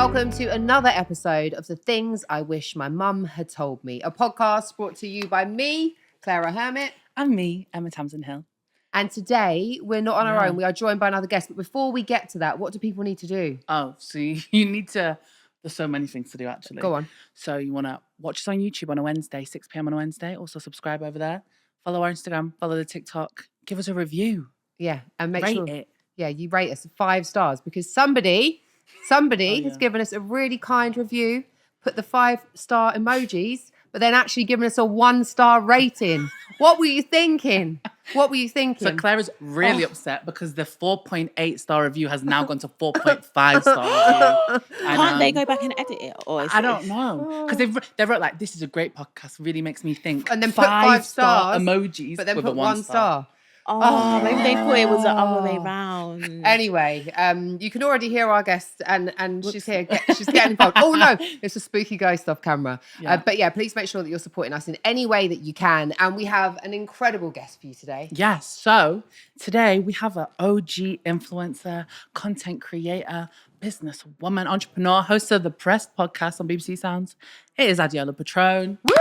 welcome to another episode of The Things I Wish My Mum Had Told Me, a podcast brought to you by me, Clara Hermit. And me, Emma Tamsin Hill. And today, we're not on our own. We are joined by another guest. But before we get to that, what do people need to do? Oh, so you need to... There's so many things to do, actually. Go on. So you want to watch us on YouTube on a Wednesday, 6 p.m. on a Wednesday. Also subscribe over there. Follow our Instagram. Follow the TikTok. Give us a review. Yeah, and make rate sure... it. Yeah, you rate us 5 stars because somebody has given us a really kind review, put the 5-star emojis, but then actually given us a 1-star rating. What were you thinking? So Clara's really upset because the 4.8 star review has now gone to 4.5 star review. Can't they go back and edit it? Or I don't know. Because they wrote like, this is a great podcast, really makes me think. And then put 5 stars emojis, but then with put a 1 star. Oh, maybe they thought it was the other way round. Anyway, you can already hear our guest and she's here. She's getting involved. Oh no, it's a spooky ghost off camera. Yeah. But yeah, please make sure that you're supporting us in any way that you can. And we have an incredible guest for you today. Yes, so today we have an OG influencer, content creator, businesswoman, entrepreneur, host of the Pressed podcast on BBC Sounds. It is Adeola Patronne. Woo!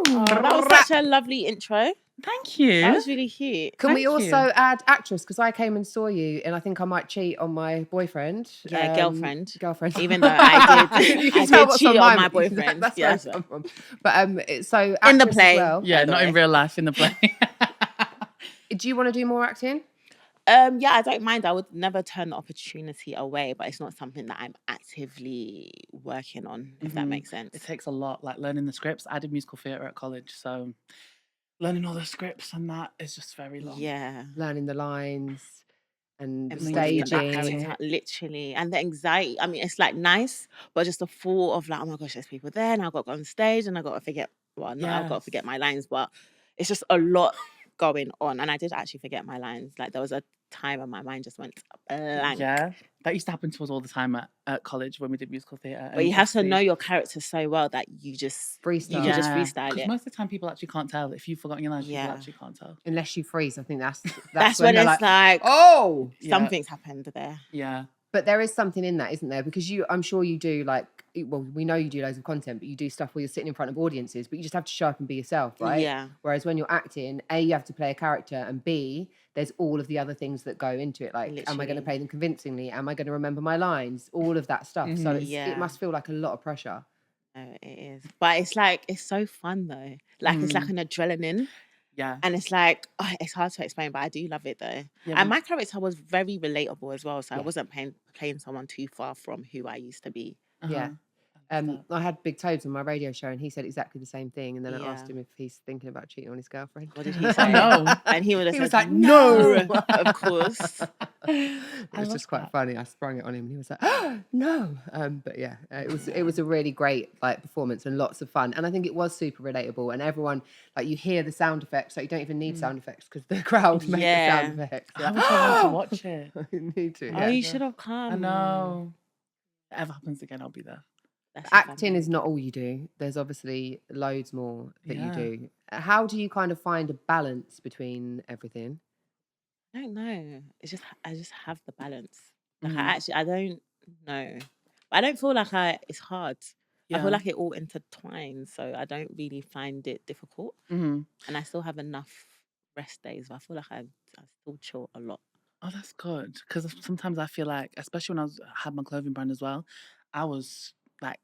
Oh, that was such a lovely intro. Thank you. That was really cute. Can we Thank also you. add actress? Because I came and saw you and I think I might cheat on my boyfriend. Yeah, girlfriend. Even though I did, you can I tell did what's cheat on on my boyfriend. That's Yeah. where it's come from. But so In the actress play. as well. Yeah, by the not way. in real life, in the play. Do you want to do more acting? Yeah, I don't mind. I would never turn the opportunity away, but it's not something that I'm actively working on, if that makes sense. It takes a lot, like learning the scripts. I did musical theatre at college, so learning all the scripts and that is just very long. Yeah. Learning the lines and the Embodying that staging. character, literally. And the anxiety. I mean, it's like nice, but just the thought of like, oh my gosh, there's people there and I've got to go on stage and I've got to forget, I've got to Yes. forget my lines, but it's just a lot going on. And I did actually forget my lines. Like there was a time when my mind just went blank. Yeah, that used to happen to us all the time at college when we did musical theatre. But you have to know your character so well that you just Freestyle. You can just freestyle Because it. most of the time people actually can't tell. If you've forgotten your lines, Yeah. people actually can't tell. Unless you freeze. I think that's That's when they're it's like, oh. something's happened there. Yeah. But there is something in that, isn't there? Because I'm sure you do we know you do loads of content, but you do stuff where you're sitting in front of audiences, but you just have to show up and be yourself, right? Yeah. Whereas when you're acting, A, you have to play a character, and B, there's all of the other things that go into it. Like, am I going to Literally. play them convincingly? Am I going to remember my lines? All of that stuff. So it Yeah. must feel like a lot of pressure. No, it is. But it's like, it's so fun though. Like it's like an adrenaline. Yeah. And it's like, it's hard to explain, but I do love it though. Yeah, And my character was very relatable as well. So I Yeah. wasn't playing someone too far from who I used to be. Yeah. Uh-huh. I had Big Tobes on my radio show, and he said exactly the same thing. And then I Yeah. asked him if he's thinking about cheating on his girlfriend. What did he say? No. And he would have He said, was like, no, "No." of course. It was love just quite that. funny. I sprung it on him, and he was like, "No!" But yeah, it was a really great performance and lots of fun. And I think it was super relatable. And everyone you hear the sound effects. Like you don't even need sound effects because the crowd make the sound effects. I would want to watch it. You need to. Oh, Yeah. you should have come. I know. If it ever happens again, I'll be there. That's Acting is not all you do. There's obviously loads more that you Yeah. do. How do you kind of find a balance between everything? I don't know. It's just I just have the balance. Like Mhm. I don't know. I don't feel like it's hard. I feel Yeah. like it all intertwines, so I don't really find it difficult. Mm-hmm. And I still have enough rest days. But I feel like I still chill a lot. Oh, that's good. Because sometimes I feel like, especially when had my clothing brand as well, I was like,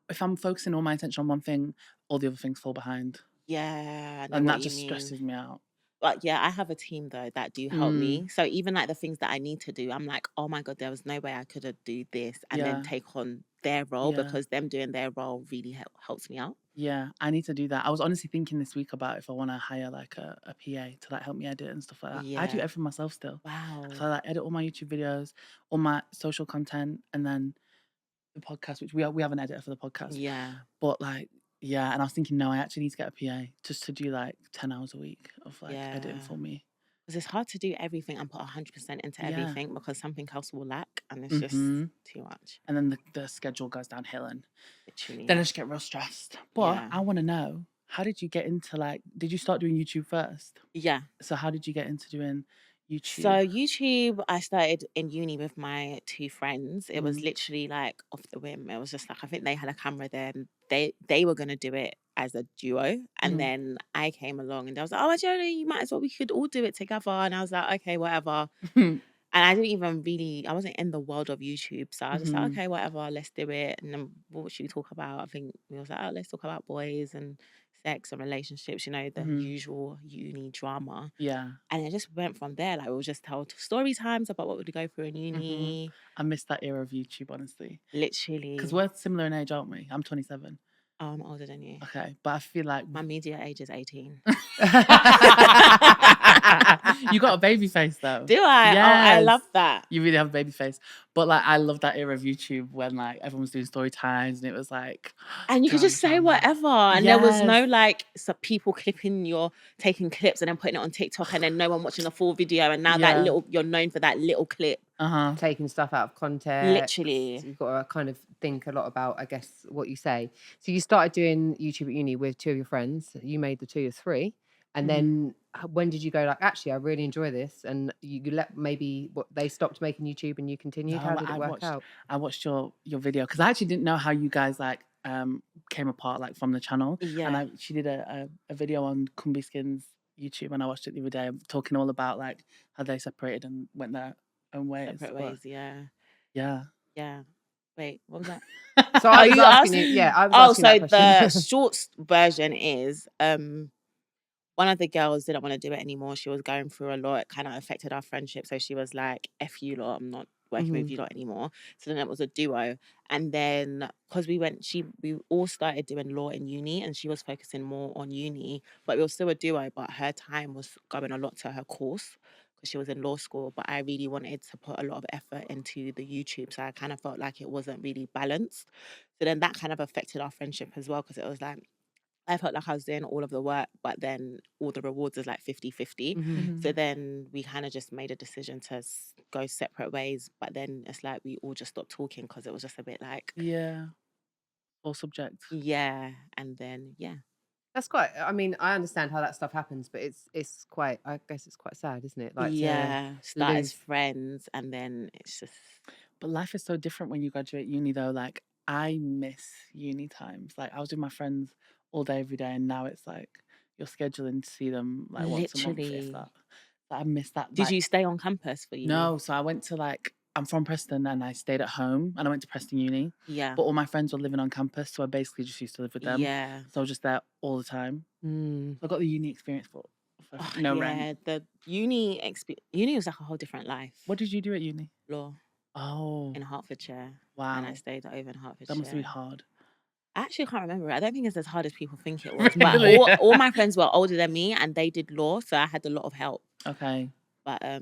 if I'm focusing all my attention on one thing, all the other things fall behind. Yeah, I know And what that you just mean. stresses me out. But yeah, I have a team though that do help me. So even like the things that I need to do, I'm like, oh my God, there was no way I could have do this and then Yeah. take on their role Yeah. because them doing their role really helps me out. Yeah, I need to do that. I was honestly thinking this week about if I want to hire like a PA to like help me edit and stuff like that. I do Yeah. everything myself still. Wow. So I like edit all my YouTube videos, all my social content, and then the podcast, which we have an editor for the podcast. Yeah. But like, yeah, and I was thinking, no, I actually need to get a PA just to do like 10 hours a week of like editing Yeah. for me. Because it's hard to do everything and put 100% into Yeah. everything because something else will lack and it's just Mhm. too much. And then the schedule goes downhill and Literally. then I just get real stressed. But Yeah. I want to know, how did you get into did you start doing YouTube first? Yeah. So how did you get into doing YouTube? So YouTube, I started in uni with my two friends. It was Mhm. literally like off the whim. It was just like I think they had a camera there. And they were gonna do it as a duo, and Mhm. then I came along and I was like, "Oh, Adeola, you might as well. We could all do it together." And I was like, "Okay, whatever." And I didn't even really, I wasn't in the world of YouTube. So I was just like, Mhm. okay, whatever, let's do it. And then what should we talk about? I think we was like, oh, let's talk about boys and sex and relationships, you know, the Mhm. usual uni drama. Yeah. And it just went from there. Like, we would just tell story times about what we'd go through in uni. I miss that era of YouTube, honestly. Literally. Because we're similar in age, aren't we? I'm 27. Oh, I'm older than you. Okay, but I feel like My media age is 18. you got a baby face though. Do I? Yes. Oh, I love that. You really have a baby face. But like I love that era of YouTube when like everyone was doing story times and it was like And you could just say drama. whatever. And there was no Yes. like people taking clips and then putting it on TikTok and then no one watching the full video. And now Yeah. you're known for that little clip. Taking stuff out of context. Literally. You've got to kind of think a lot about, I guess, what you say. So you started doing YouTube at uni with two of your friends. You made the 2 of 3. And then when did you go like, actually, I really enjoy this? And you let maybe they stopped making YouTube and you continued? How did it work out? I watched your video because I actually didn't know how you guys like came apart like from the channel. Yeah. And she did a video on Kumbi Skin's YouTube and I watched it the other day talking all about like how they separated and went their own ways. Separate ways, yeah. Yeah. Yeah. Wait, what was that? So I was asking you, yeah, I was asking that question. The short version is one of the girls didn't want to do it anymore. She was going through a lot. It kind of affected our friendship. So she was like, F you lot, I'm not working with you lot anymore. So then it was a duo. And then because we all started doing law in uni and she was focusing more on uni, but we were still a duo, but her time was going a lot to her course because she was in law school. But I really wanted to put a lot of effort into the YouTube. So I kind of felt like it wasn't really balanced. So then that kind of affected our friendship as well because it was like, I felt like I was doing all of the work, but then all the rewards is like 50-50. So then we kind of just made a decision to go separate ways. But then it's like we all just stopped talking because it was just a bit like... Yeah. All subject. Yeah. And then, yeah. That's quite, I mean, I understand how that stuff happens, but it's quite, I guess it's quite sad, isn't it? Like, yeah. Start as lose... friends and then it's just... But life is so different when you graduate uni though. Like I miss uni times. Like I was with my friends all day, every day, and now it's like you're scheduling to see them like once a month, if that. Like, I miss that. Did you stay on campus for uni? No, so I went to like, I'm from Preston and I stayed at home and I went to Preston Uni. Yeah. But all my friends were living on campus, so I basically just used to live with them. Yeah. So I was just there all the time. So I got the uni experience for no rent. The uni was like a whole different life. What did you do at uni? Law. Oh. In Hertfordshire. Wow. And I stayed over in Hertfordshire. That must be hard. I actually can't remember. I don't think it's as hard as people think it was. Really? But all my friends were older than me and they did law, so I had a lot of help. Okay. But I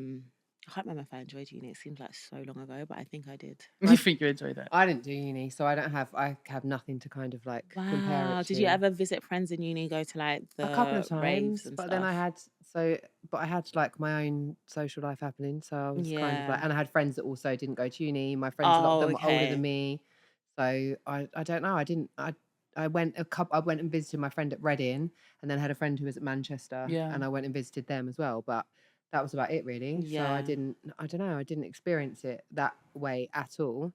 can't remember if I enjoyed uni. It seems like so long ago, but I think I did. You think you enjoyed it? I didn't do uni, so I have nothing to kind of like compare it to. Did you ever visit friends in uni, go to like the a couple of raves times, and but stuff? then I had like my own social life happening, so I was kind of like, and I had friends that also didn't go to uni. My friends, a lot of them were older than me, so I don't know. I went and visited my friend at Reading, and then had a friend who was at Manchester, and I went and visited them as well, but that was about it really. So I didn't experience it that way at all.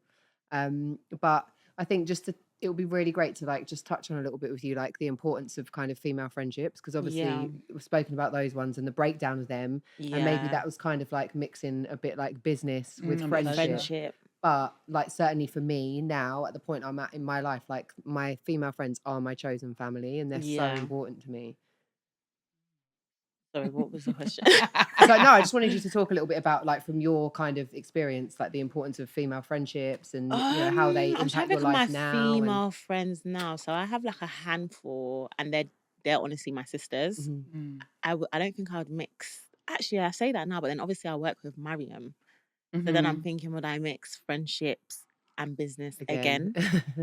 But I think it would be really great to like just touch on a little bit with you, like the importance of kind of female friendships, because obviously we've spoken about those ones and the breakdown of them, and maybe that was kind of like mixing a bit like business with friendship. But like certainly for me now, at the point I'm at in my life, like my female friends are my chosen family, and they're so important to me. Sorry, what was the question? So no, I just wanted you to talk a little bit about like from your kind of experience, like the importance of female friendships and you know, how they impact your life now. Female friends now, so I have like a handful, and they're honestly my sisters. I don't think I would mix. Actually, I say that now, but then obviously I work with Mariam, so then I'm thinking, would I mix friendships and business again?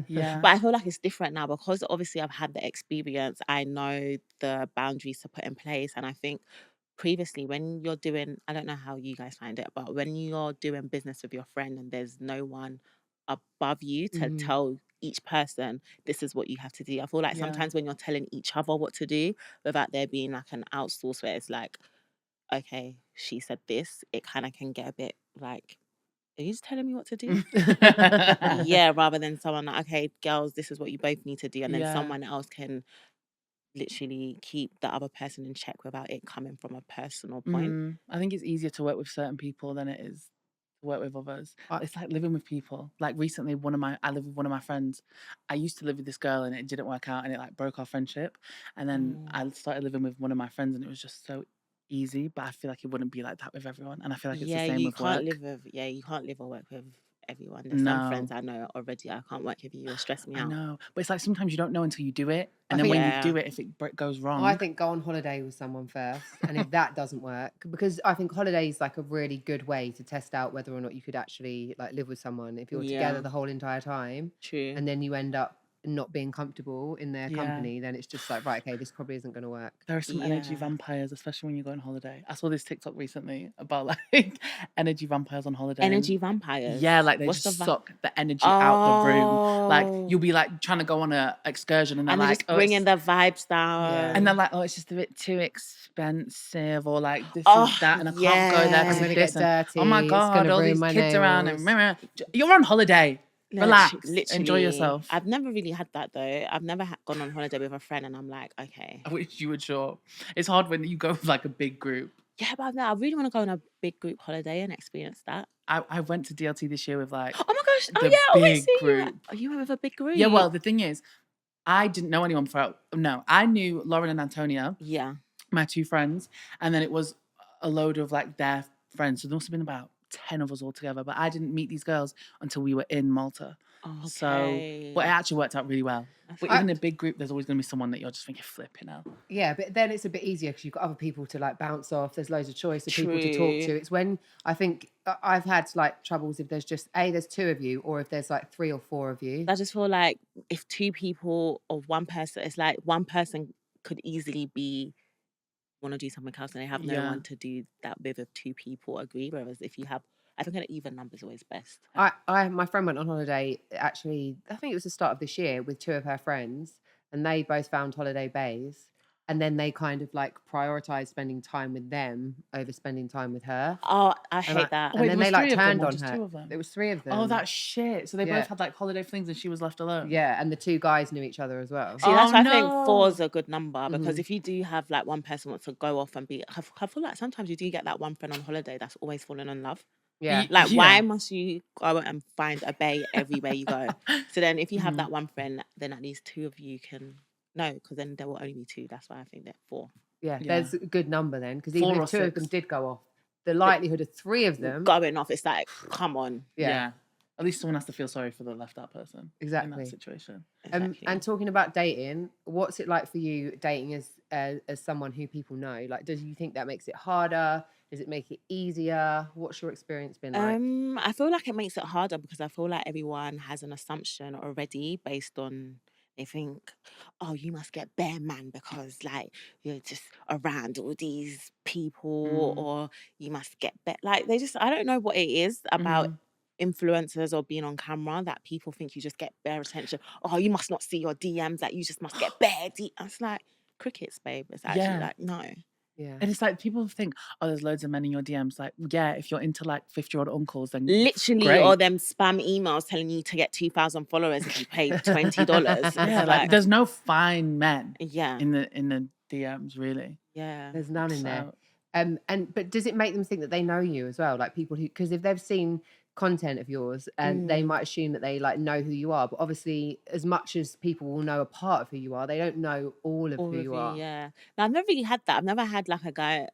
Yeah. But I feel like it's different now because obviously I've had the experience. I know the boundaries to put in place, and I think previously when you're doing, I don't know how you guys find it, but when you're doing business with your friend and there's no one above you to tell each person this is what you have to do, I feel like sometimes when you're telling each other what to do without there being like an outsource where it's like, okay, she said this, it kind of can get a bit like, are you just telling me what to do? Yeah, rather than someone like, okay, girls, this is what you both need to do, and then Yeah. someone else can literally keep the other person in check without it coming from a personal point. I think it's easier to work with certain people than it is to work with others. It's like living with people. Like recently, I live with one of my friends. I used to live with this girl and it didn't work out and it like broke our friendship. And then I started living with one of my friends and it was just so easy. But I feel like it wouldn't be like that with everyone. And I feel like it's the same with work. You can't live or work with everyone. There's some friends I know already. I can't work with you. You'll stress me out. I know, but it's like sometimes you don't know until you do it, and then when you do it, if it goes wrong, I think go on holiday with someone first, and if that doesn't work, because I think holiday is like a really good way to test out whether or not you could actually like live with someone if you're together the whole entire time. True. And then you end up not being comfortable in their company, then it's just like, right, okay, this probably isn't going to work. There are some energy vampires, especially when you go on holiday. I saw this TikTok recently about like energy vampires on holiday. Energy vampires? Yeah, like they just suck the energy out the room. Like you'll be like trying to go on an excursion and they're like, just bringing the vibes down. Yeah. And they're like, oh, it's just a bit too expensive, or like this is that, and I can't go there because of this. Dirty. Oh my God, all these kids around and you're on holiday. Relax, literally, enjoy yourself. I've never really had that though. I've never gone on holiday with a friend and I'm like, okay. I wish you would sure. It's hard when you go with like a big group. Yeah, but I really want to go on a big group holiday and experience that. I went to DLT this year with like, oh my gosh, the big group. You were with a big group? Yeah, well, the thing is, I didn't know anyone I knew Lauren and Antonia. Yeah. My two friends. And then it was a load of like their friends. So there must have been about 10 of us all together, but I didn't meet these girls until we were in Malta. Okay. So, but it actually worked out really well. But even in a big group, there's always going to be someone that you're just thinking, flipping out. Yeah, but then it's a bit easier because you've got other people to like bounce off. There's loads of choice of people to talk to. It's when I think I've had like troubles if there's just there's two of you, or if there's like 3 or 4 of you. I just feel like if 2 people or one person, it's like one person could easily want to do something else and they have no one to do that with if 2 people agree. Whereas if you have, I think an even number is always best. My friend went on holiday, actually, I think it was the start of this year, with 2 of her friends, and they both found holiday bays. And then they kind of like prioritized spending time with them over spending time with her. Oh, I hate that. And then they like turned on her. 2 of them? It was 3 of them. Oh, that's shit. So they both had like holiday flings and she was left alone. Yeah, and the 2 guys knew each other as well. See, that's why I think 4 is a good number, because if you do have like one person wants to go off and I feel like sometimes you do get that one friend on holiday that's always falling in love. Yeah. Like, why must you go and find a bay everywhere you go? So then if you have that one friend, then at least 2 of you can... No, because then there will only be 2. That's why I think they're 4. Yeah, there's a good number then, because even if 2 of them did go off, the likelihood of 3 of them going off, it's like, come on. Yeah. At least someone has to feel sorry for the left out person. Exactly. In that situation. Exactly. And talking about dating, what's it like for you dating as someone who people know? Like, do you think that makes it harder? Does it make it easier? What's your experience been like? I feel like it makes it harder because I feel like everyone has an assumption already based on... They think, oh, you must get bare man because like you're just around all these people, or you must get like I don't know what it is about influencers or being on camera that people think you just get bare attention. Oh, you must not see your DMs, like you just must get bare DMs. It's like crickets, babe. It's actually like no. Yeah. And it's like people think, oh, there's loads of men in your DMs. Like, yeah, if you're into like 50-year-old uncles, then literally, great. Or them spam emails telling you to get 2,000 followers if you pay $20. Yeah, like there's no fine men. Yeah. In the DMs, really. Yeah. There's none in there. But does it make them think that they know you as well? Like people who, because if they've seen content of yours and they might assume that they like know who you are, but obviously as much as people will know a part of who you are, they don't know all of who you are. Yeah. Now I've never really had that. I've never had like a guy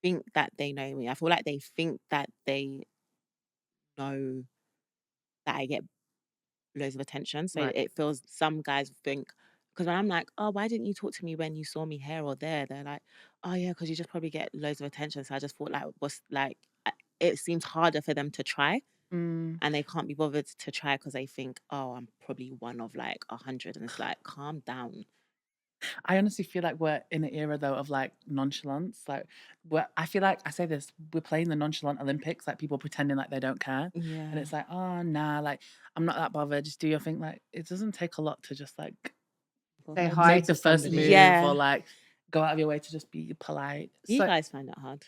think that they know me. I feel like they think that they know that I get loads of attention. So it feels, some guys think, because when I'm like, oh, why didn't you talk to me when you saw me here or there? They're like, oh yeah, because you just probably get loads of attention. So I just thought it seems harder for them to try, and they can't be bothered to try because they think, oh, I'm probably one of like 100, and it's like, calm down. I honestly feel like we're in an era though of like nonchalance. Like, I feel like, I say this, we're playing the nonchalant Olympics, like people pretending like they don't care, and it's like, oh nah, like I'm not that bothered. Just do your thing. Like it doesn't take a lot to just like say hi make the first move, or like go out of your way to just be polite. You guys find it hard.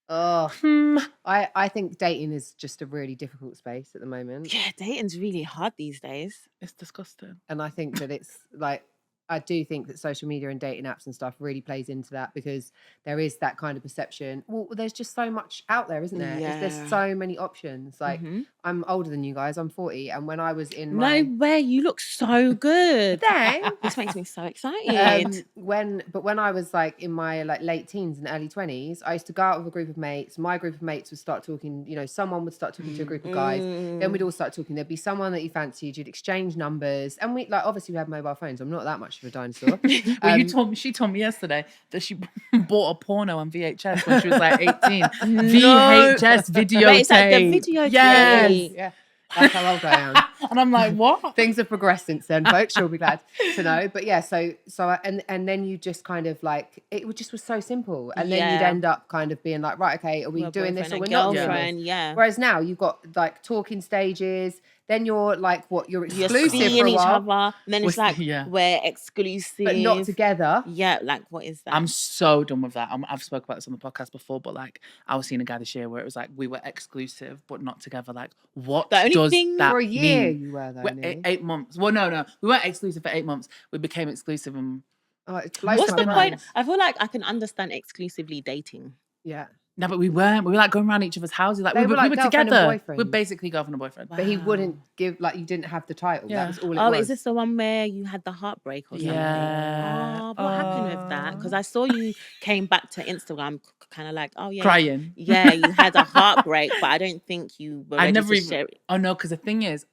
I think dating is just a really difficult space at the moment. Yeah, dating's really hard these days. It's disgusting. And I think that it's like, I do think that social media and dating apps and stuff really plays into that, because there is that kind of perception. Well, there's just so much out there, isn't there? Yeah. There's so many options. Like, I'm older than you guys. I'm 40. And when I was in my... No way, you look so good. Thanks. This makes me so excited. When I was like in my like late teens and early 20s, I used to go out with a group of mates. My group of mates would start talking, you know, someone would start talking to a group of guys. Then we'd all start talking. There'd be someone that you fancied, you'd exchange numbers. And we, like, obviously we had mobile phones. I'm not that much of a dinosaur. Well, she told me yesterday that she bought a porno on VHS when she was like 18. VHS videotape. Wait, is that the videotape? Yes. Yeah. That's how old I am. And I'm like, what? Things have progressed since then, folks. You'll be glad to know. But yeah, and then you just kind of like, it just was so simple. And then you'd end up kind of being like, right, okay, are we doing this or we're not doing this? Yeah. Whereas now you've got like talking stages. Then you're like, you're exclusive seeing for a each while. other. And then it's like, we're exclusive. But not together. Yeah, like, what is that? I'm so done with that. I've spoke about this on the podcast before, but like, I was seeing a guy this year where it was like, we were exclusive, but not together. Like, what the only does thing that for a year mean? you were though, 8 months. Well, no. We weren't exclusive for 8 months. We became exclusive and... What's the point? I feel like I can understand exclusively dating. Yeah. No, but we weren't. We were like going around each other's houses. Like, They we were were like girlfriend and together. boyfriend. We're basically girlfriend and boyfriend. But he wouldn't give, like, you didn't have the title. Yeah. That was all it was. Is this the one where you had the heartbreak or something? Yeah. Oh, what happened with that? Because I saw you came back to Instagram kind of like, oh yeah. Crying. Yeah, you had a heartbreak, but I don't think you were ready to share it. Oh, no, because the thing is,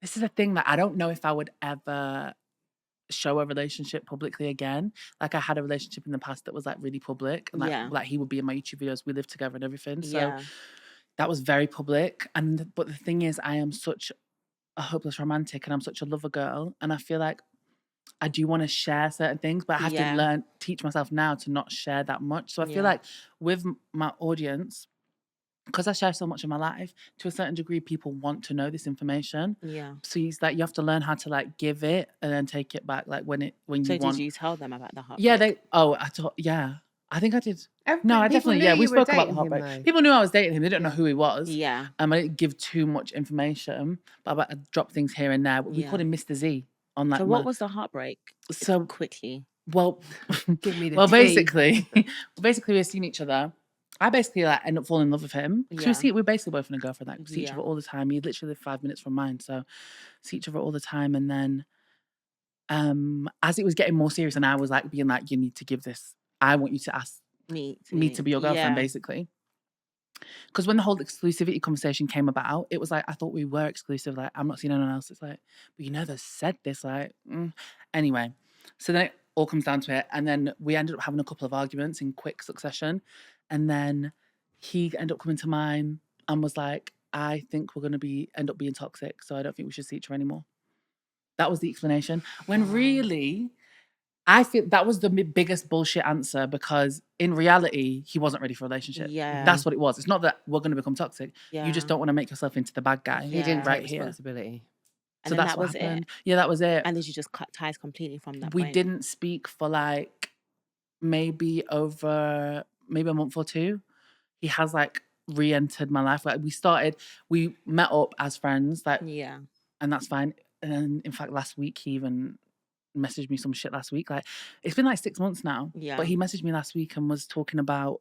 this is a thing that I don't know if I would ever show a relationship publicly again. Like, I had a relationship in the past that was like really public, and like he would be in my YouTube videos, we lived together and everything, so that was very public. But the thing is, I am such a hopeless romantic and I'm such a lover girl, and I feel like I do want to share certain things, but I have to teach myself now to not share that much. So I feel like with my audience, because I share so much of my life, to a certain degree, people want to know this information. Yeah. So it's like you have to learn how to like give it and then take it back, like when you want. So did you tell them about the heartbreak? Yeah, I think I did. I definitely, we spoke about the heartbreak. People knew I was dating him. They didn't know who he was. Yeah. I didn't give too much information, but I dropped things here and there. But we called him Mr. Z on that. So what was the heartbreak? So quickly. Well, give me the tea. basically we were seeing each other. I basically like end up falling in love with him. We're basically boyfriend and girlfriend. Like, we see each other all the time. He literally lived 5 minutes from mine, so see each other all the time. And then, as it was getting more serious, and I was like being like, "You need to give this. I want you to ask me to be your girlfriend," basically. Because when the whole exclusivity conversation came about, it was like, I thought we were exclusive. Like, I'm not seeing anyone else. It's like, but you never said this. Like, anyway. So then it all comes down to it, and then we ended up having a couple of arguments in quick succession. And then he ended up coming to mine and was like, I think we're going to end up being toxic, so I don't think we should see each other anymore. That was the explanation. When really, I feel that was the biggest bullshit answer, because in reality, he wasn't ready for a relationship. Yeah. That's what it was. It's not that we're going to become toxic. Yeah. You just don't want to make yourself into the bad guy. He didn't right take responsibility. So that's what happened. Yeah, that was it. And did you just cut ties completely from that point? We didn't speak for like maybe a month or two. He has like re-entered my life. Like, we met up as friends, like, and that's fine. And then in fact last week he even messaged me some shit last week. Like, it's been like 6 months now. Yeah. But he messaged me last week and was talking about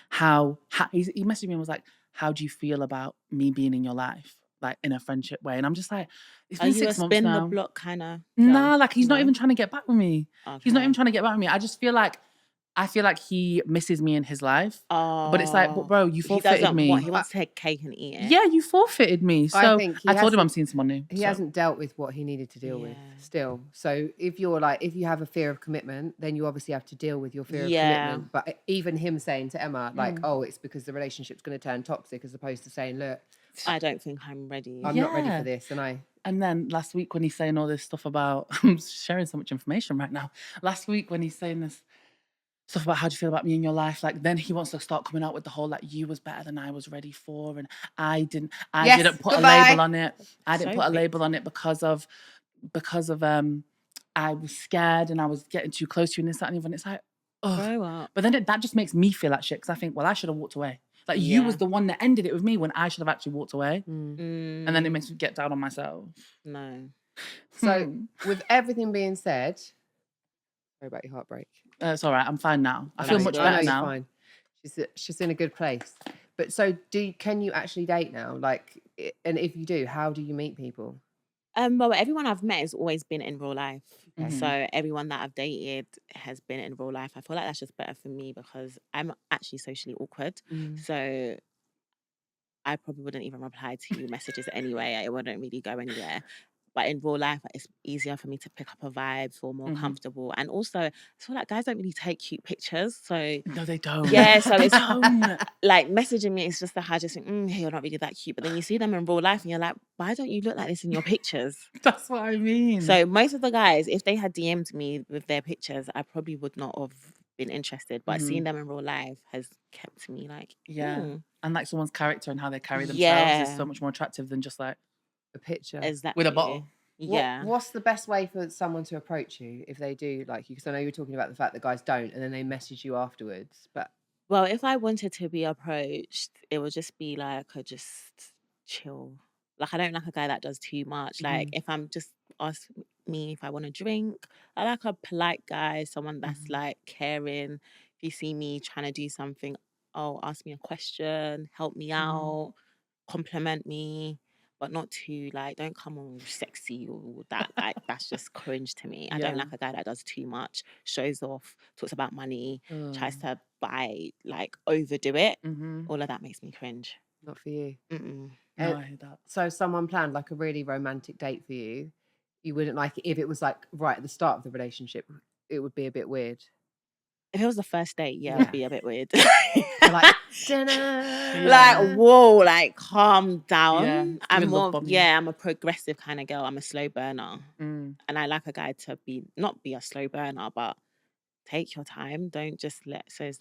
how he messaged me and was like, how do you feel about me being in your life? Like, in a friendship way. And I'm just like, it's been 6 months now. The block kind of? Nah, like, he's not even trying to get back with me. Okay. He's not even trying to get back with me. I feel like he misses me in his life. Oh, but it's like, but bro, you forfeited me. He wants to take cake and eat it. Yeah, you forfeited me. So I told him I'm seeing someone new. He hasn't dealt with what he needed to deal with still. So if you have a fear of commitment, then you obviously have to deal with your fear of commitment. But even him saying to Emma, like, oh, it's because the relationship's going to turn toxic, as opposed to saying, look, I don't think I'm ready. I'm not ready for this. And then last week when he's saying all this stuff about, I'm sharing so much information right now. Last week when he's saying this stuff about how do you feel about me in your life, like, then he wants to start coming out with the whole, like, you was better than I was ready for, and I didn't put a label on it. I didn't put a label on it because of I was scared and I was getting too close to you and this, that, and the other. And it's like, ugh. Grow up. But then that just makes me feel like shit because I think, well, I should have walked away. Like, you was the one that ended it with me when I should have actually walked away. And then it makes me get down on myself. No. So, with everything being said, sorry about your heartbreak. It's all right. I'm fine now. I feel much I know better you're now. fine. She's in a good place. But so, can you actually date now? Like, and if you do, how do you meet people? Well, everyone I've met has always been in real life. Mhm. So everyone that I've dated has been in real life. I feel like that's just better for me because I'm actually socially awkward. So I probably wouldn't even reply to you messages anyway. It wouldn't really go anywhere. But in real life, it's easier for me to pick up a vibe, feel more comfortable. And also, I feel like guys don't really take cute pictures. So No, they don't. yeah, so it's don't. like messaging me, it's just that I just think, you're not really that cute. But then you see them in real life and you're like, why don't you look like this in your pictures? That's what I mean. So most of the guys, if they had DM'd me with their pictures, I probably would not have been interested. But seeing them in real life has kept me like, and like someone's character and how they carry themselves is so much more attractive than just like a picture exactly. with a bottle. What's the best way for someone to approach you if they do like you? Because I know you're talking about the fact that guys don't, and then they message you afterwards. But well, if I wanted to be approached, it would just be like just chill. Like I don't like a guy that does too much. Like if I'm just ask me if I want to drink, I like a polite guy, someone that's like caring. If you see me trying to do something, ask me a question, help me out, compliment me. But not too like, don't come on sexy or that. Like that's just cringe to me. I don't like a guy that does too much, shows off, talks about money, tries to buy, like overdo it. All of that makes me cringe. Not for you. No, I hate that. So someone planned like a really romantic date for you. You wouldn't like it if it was like right at the start of the relationship. It would be a bit weird. If it was the first date, it would be a bit weird. Like dinner. Like, whoa, like calm down. Yeah, I'm a progressive kind of girl. I'm a slow burner. And I like a guy to not be a slow burner, but take your time. Don't just so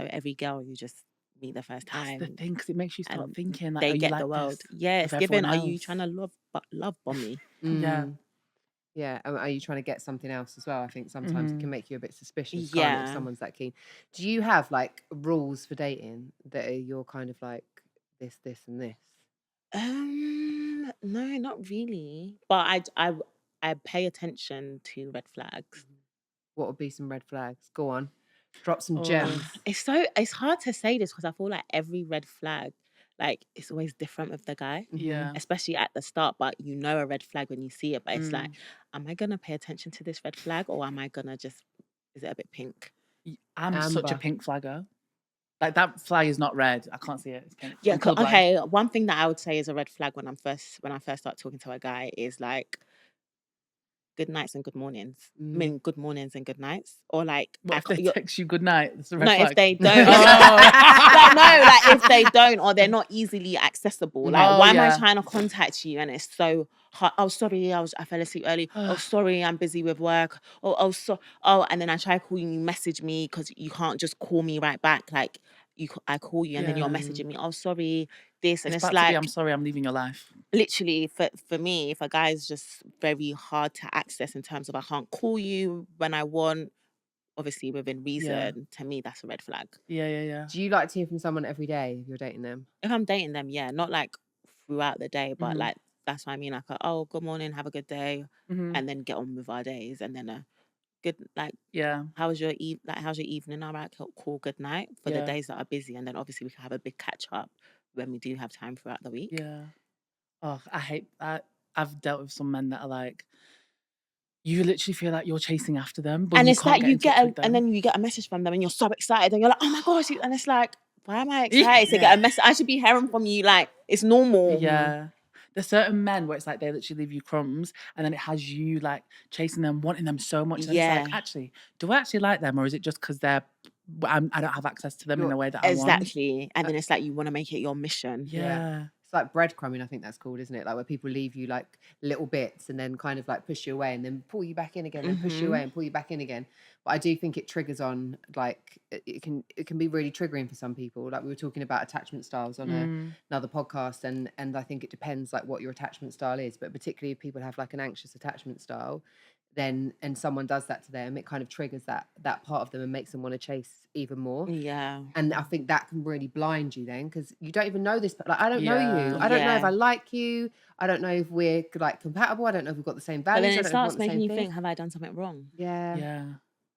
every girl you just meet the first time. That's the thing, because it makes you start thinking like, they get like the world. this Yeah, it's given. Are you else? trying to love bomb me? Yeah, are you trying to get something else as well? I think sometimes it can make you a bit suspicious, can't it, if someone's that keen. Do you have like rules for dating that are you're kind of like this, and this? No, not really. But I pay attention to red flags. What would be some red flags? Go on, drop some gems. It's hard to say this because I feel like every red flag, like it's always different with the guy. Especially at the start, but you know a red flag when you see it. But it's like, am I gonna pay attention to this red flag or am I gonna is it a bit pink? I'm such a pink flagger. Like that flag is not red. I can't see it. It's pink. Yeah. Okay. One thing that I would say is a red flag when I first start talking to a guy is like good nights and good mornings. I mean, good mornings and good nights, or like if they text you good night. That's a red no, flag. if they don't. Like if they don't, or they're not easily accessible. Like, why am I trying to contact you and it's so hard? Oh, sorry, I fell asleep early. Oh, sorry, I'm busy with work. And then I try to call you, you message me because you can't just call me right back. Like I call you and then you're messaging me. Oh, sorry, this and it's like I'm sorry, I'm leaving your life. Literally, for me, if a guy is just very hard to access in terms of I can't call you when I want, obviously within reason, to me that's a red flag. Yeah. Do you like to hear from someone every day if you're dating them? If I'm dating them, not like throughout the day, but like that's what I mean. Like, oh, good morning, have a good day, and then get on with our days, and then a good how was your how's your evening? All right, cool, good night for the days that are busy, and then obviously we can have a big catch up when we do have time throughout the week. Yeah. Oh, I hate that. I've dealt with some men that are like, you literally feel like you're chasing after them, but and you it's can't like and then you get a message from them, and you're so excited, and you're like, oh my gosh, and it's like, why am I excited to get a message? I should be hearing from you, like it's normal. Yeah. There's certain men where it's like they literally leave you crumbs, and then it has you like chasing them, wanting them so much. And it's like, actually, do I actually like them, or is it just because I don't have access to them in the way that I want? Exactly. And then it's like you want to make it your mission. Yeah. It's like breadcrumbing, I think that's called, isn't it? Like where people leave you like little bits and then kind of like push you away and then pull you back in again and push you away and pull you back in again. But I do think it triggers on like it can be really triggering for some people. Like we were talking about attachment styles on another podcast, and I think it depends like what your attachment style is. But particularly if people have like an anxious attachment style, then and someone does that to them, it kind of triggers that part of them and makes them want to chase even more. Yeah. And I think that can really blind you then, because you don't even know this. But like, I don't know you. Yeah. I don't know if Yeah. I like you. I don't know if we're like compatible. I don't know if we've got the same But values. then I it don't know if we starts want the making same you thing. think, have I done something wrong? Yeah. Yeah.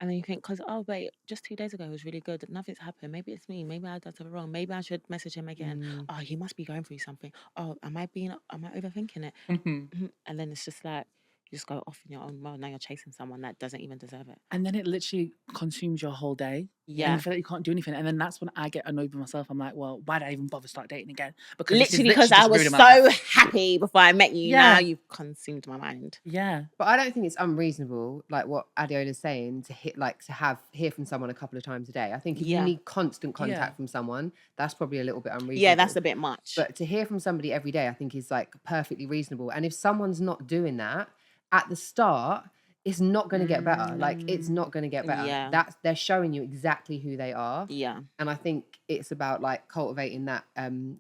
And then you think, because, oh, wait, just 2 days ago it was really good. Nothing's happened. Maybe it's me. Maybe I done something wrong. Maybe I should message him again. Oh, he must be going through something. Oh, am I overthinking it? And then it's just like, you just go off in your own world. Now you're chasing someone that doesn't even deserve it. And then it literally consumes your whole day. Yeah. And you feel like you can't do anything. And then that's when I get annoyed with myself. I'm like, well, why did I even bother start dating again? Because this is Literally, because I just was ruining my life. so happy before I met you. Yeah. Now you've consumed my mind. Yeah. But I don't think it's unreasonable, like what Adeola's saying, to hear from someone a couple of times a day. I think if you need constant contact from someone, that's probably a little bit unreasonable. Yeah, that's a bit much. But to hear from somebody every day, I think is like perfectly reasonable. And if someone's not doing that at the start, it's not going to get better. Like, it's not going to get better. Yeah. They're showing you exactly who they are. Yeah. And I think it's about like cultivating that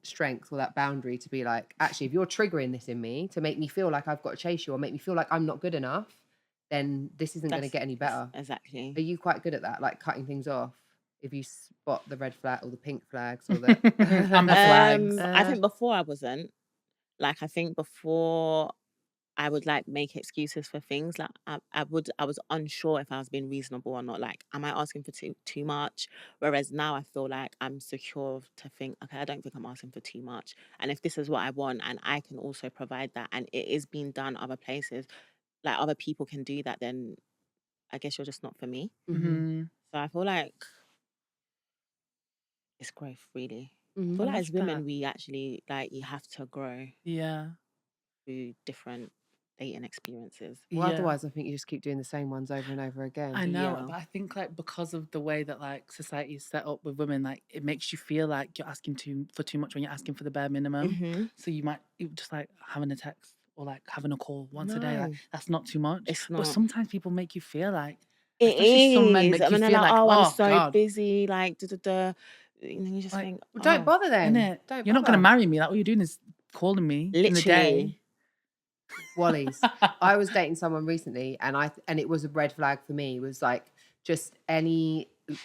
strength or that boundary to be like, actually, if you're triggering this in me to make me feel like I've got to chase you or make me feel like I'm not good enough, then this isn't going to get any better. Exactly. Are you quite good at that? Like cutting things off? If you spot the red flag or the pink flags or the amber flags. I think before I wasn't. Like, I think before I would like make excuses for things. Like I was unsure if I was being reasonable or not. Like, am I asking for too much? Whereas now I feel like I'm secure to think, okay, I don't think I'm asking for too much. And if this is what I want and I can also provide that and it is being done other places, like other people can do that, then I guess you're just not for me. Mm-hmm. So I feel like it's growth, really. I feel I like love as women, that. we actually, like, you have to grow Yeah. through different dating experiences. Well, otherwise I think you just keep doing the same ones over and over again. I know, Yeah. but I think like because of the way that like society is set up with women, like it makes you feel like you're asking for too much when you're asking for the bare minimum. Mm-hmm. So you just like having a text or like having a call once a day, like No. that's not too much. It's But not. sometimes people make you feel like It especially some men is. make I you mean, they're feel like, like, oh, I'm oh so God, busy, like, da-da-da. And then you just like, think, Well, don't bother then. innit? Don't You're not gonna bother. marry me. Like all you're doing is calling me in the day. literally. Wally's. I was dating someone recently, and it was a red flag for me. It was like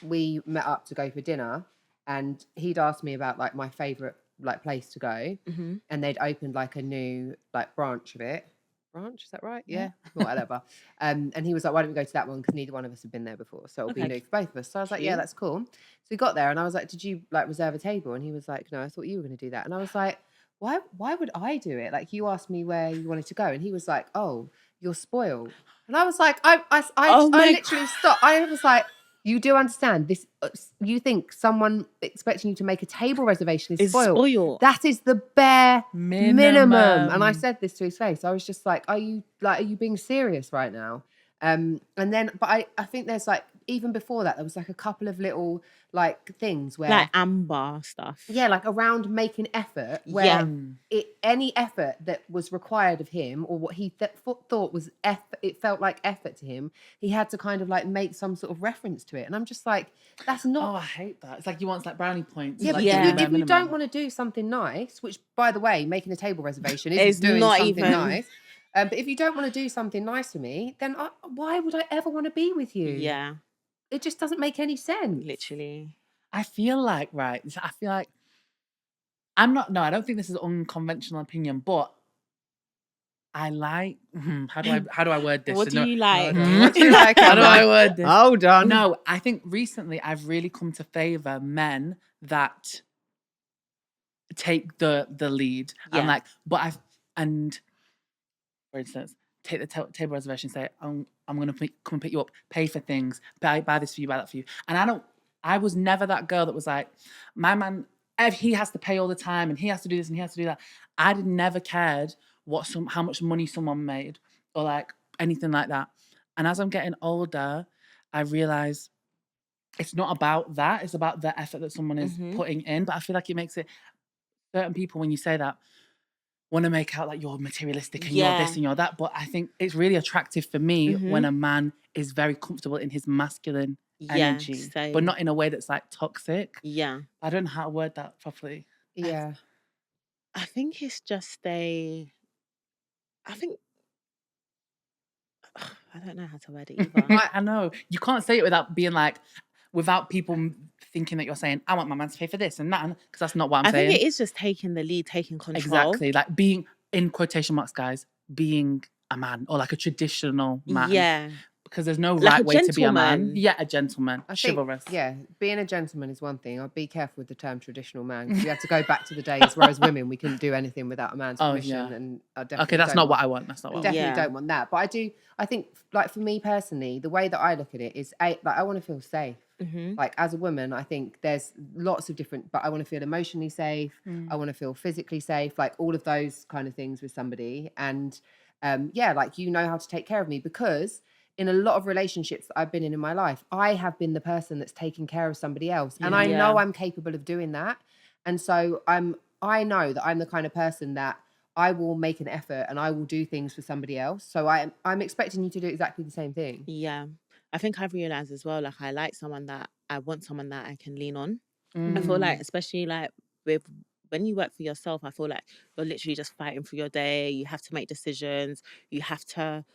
we met up to go for dinner, and he'd asked me about like my favorite like place to go, Mm-hmm. and they'd opened like a new like branch of it. Branch, is that right? Yeah, whatever. And he was like, "Why don't we go to that one? Because neither one of us had been there before, so it'll be new for both of us." So I was like, "Yeah, Cute. that's cool." So we got there, and I was like, "Did you like reserve a table?" And he was like, "No, I thought you were going to do that." And I was like, why would I do it? Like, you asked me where you wanted to go, and he was like, "Oh, you're spoiled." And I was like, I literally stopped. I was like, you do understand this? You think someone expecting you to make a table reservation is spoiled? That is the bare minimum. And I said this to his face. I was just like, are you being serious right now? And then, but I think there's like, even before that, there was like a couple of little like things where Like Amber stuff. yeah, like around making effort, where any effort that was required of him or what he thought was effort, it felt like effort to him, he had to kind of like make some sort of reference to it. And I'm just like, that's not. Oh, I hate that. It's like you want like brownie points. Yeah, like, but if you don't want to do something nice, which by the way, making a table reservation is doing not something even nice. But if you don't want to do something nice for me, then why would I ever want to be with you? Yeah. It just doesn't make any sense. Literally. I feel like I don't think this is an unconventional opinion, but I like how do I word this? What do you like? What do you like? How do I word this? Hold on. No, I think recently I've really come to favour men that take the lead. Yeah. I'm like, for instance, take the table reservation, say, I'm going to come and pick you up, pay for things, buy this for you, buy that for you. And I was never that girl that was like, my man, he has to pay all the time and he has to do this and he has to do that. I never cared how much money someone made or like anything like that. And as I'm getting older, I realise it's not about that. It's about the effort that someone is putting in. But I feel like it makes it, certain people, when you say that, want to make out like you're materialistic and you're this and you're that. But I think it's really attractive for me when a man is very comfortable in his masculine energy, but not in a way that's like toxic. Yeah. I don't know how to word that properly. Yeah. I think it's just I don't know how to word it either. I know. You can't say it without being like, without people thinking that you're saying, I want my man to pay for this and that, because that's not what I'm saying. I think it is just taking the lead, taking control. Exactly. Like being, in quotation marks, guys, being a man or like a traditional man. Yeah. Because there's no Like right a way to be a man. gentleman. Yeah, a gentleman. I think, Chivalrous. yeah, being a gentleman is one thing. I'll be careful with the term traditional man, because we have to go back to the days where as women we couldn't do anything without a man's permission. And I definitely okay, that's not what I want. That's not what I want. Definitely don't want that. But I think, like, for me personally, the way that I look at it is, like, I want to feel safe. Like, as a woman, I think there's lots of different, but I want to feel emotionally safe. I want to feel physically safe, like all of those kind of things with somebody. And like, you know how to take care of me, because in a lot of relationships that I've been in my life, I have been the person that's taking care of somebody else. And I know I'm capable of doing that. And so I know that I'm the kind of person that I will make an effort and I will do things for somebody else. So I'm expecting you to do exactly the same thing. Yeah. I think I've realised as well, like, I want someone that I can lean on. I feel like, especially like when you work for yourself, I feel like you're literally just fighting for your day. You have to make decisions. You have to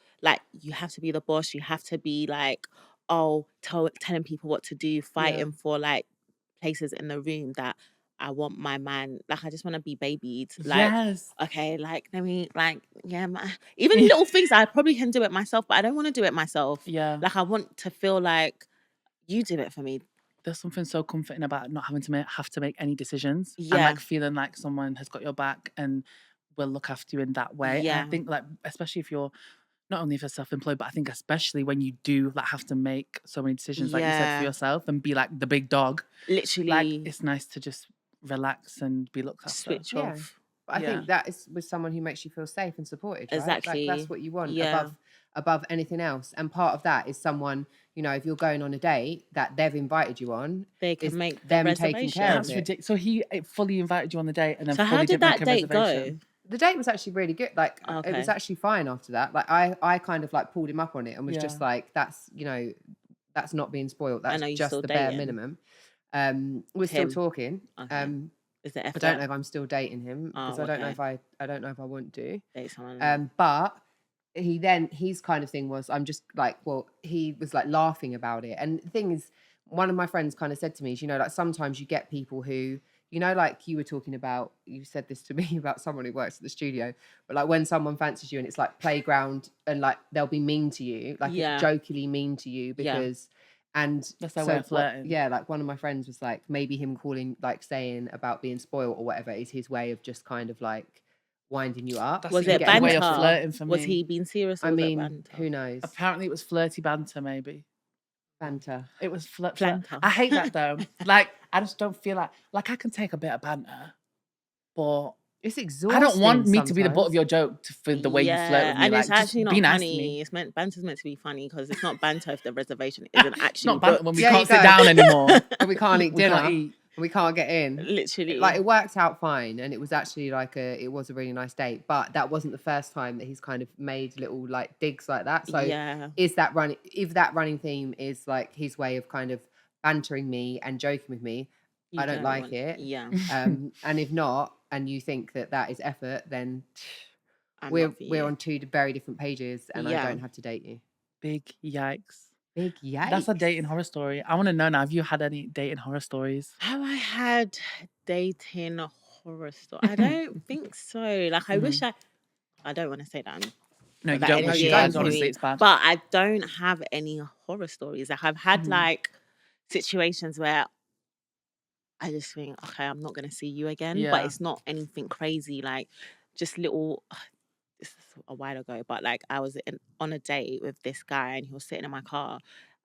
be the boss. You have to be like, telling people what to do, fighting for like places in the room that I want my man, like, I just want to be babied. Like, okay, like, let me, like, even little things, I probably can do it myself, but I don't want to do it myself. Yeah. Like, I want to feel like you do it for me. There's something so comforting about not having to have to make any decisions. Yeah. And like feeling like someone has got your back and will look after you in that way. Yeah. And I think, like, especially if you're, not only if you're self-employed, but I think especially when you do like have to make so many decisions, like you said, for yourself and be like the big dog. Literally. Like, it's nice to just relax and be looked after. Switch off. But I think that is with someone who makes you feel safe and supported, right? Exactly. Like, that's what you want Yeah. above anything else. And part of that is someone, you know, if you're going on a date that they've invited you on, they can make them the taking care That's of it. ridiculous. So he fully invited you on the date and then So fully how did that make a date reservation. go? The date was actually really good. Like, Okay. it was actually fine after that. Like, I kind of like pulled him up on it and was just like, that's, you know, that's not being spoiled. That's just the bare minimum. We're still talking. Okay. Is it I don't know if I'm still dating him, because I don't know if I want to. Date someone. But his kind of thing was, I'm just like, well, he was like laughing about it. And the thing is, one of my friends kind of said to me, you know, like, sometimes you get people who, you know, like you were talking about, you said this to me about someone who works at the studio, but like when someone fancies you and it's like playground and like they'll be mean to you, like jokingly mean to you because, and that's their way of flirting. Like one of my friends was like, maybe him calling, like saying about being spoiled or whatever is his way of just kind of like winding you up. Was it banter? Way of flirting for me. Was he being serious? Or I was mean, it banter? who knows? Apparently it was flirty banter, maybe. Banter. It was banter. I hate that though. Like, I just don't feel like I can take a bit of banter, but it's exhausting. I don't want me sometimes to be the butt of your joke for the way you flirt with me. And like, it's actually not be nice funny. to me. Banter's meant to be funny because it's not banter if the reservation isn't actually. It's not banter when we Yeah, can't you sit go. down anymore. And we can't eat We dinner. can't eat. We can't get in. Literally. Like, it worked out fine, and it was actually like it was a really nice date, but that wasn't the first time that he's kind of made little like digs like that. So if that running theme is like his way of kind of bantering me and joking with me, I don't like it. Yeah. And if not, and you think that is effort, then we're on two very different pages, and I don't have to date you. Big yikes. Big yikes. That's a dating horror story. I want to know now, have you had any dating horror stories? Have I had dating horror story? I don't think so. Like, I wish I don't want to say that. No, you that don't. energy You guys, into honestly, me, it's bad. But I don't have any horror stories. Like, I've had like situations where I just think, okay, I'm not going to see you again. But it's not anything crazy. Like, just little... This is a while ago, but like I was on a date with this guy and he was sitting in my car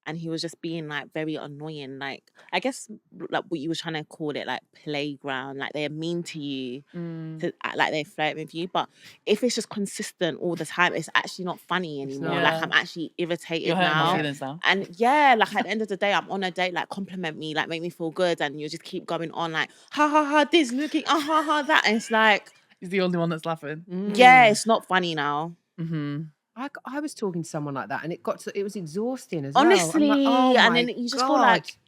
and he was just being like very annoying. Like, I guess like what you were trying to call it, like playground, like they're mean to you, like they flirt with you. But if it's just consistent all the time, it's actually not funny anymore. Like, I'm actually irritated You're hurting now. my feelings now. And like at the end of the day, I'm on a date, like compliment me, like make me feel good, and you just keep going on like ha ha ha this, looking ha ha that, and it's like. He's the only one that's laughing. Yeah, it's not funny now. Mm-hmm. I was talking to someone like that, and it was exhausting as Honestly, well. Honestly, and then you just feel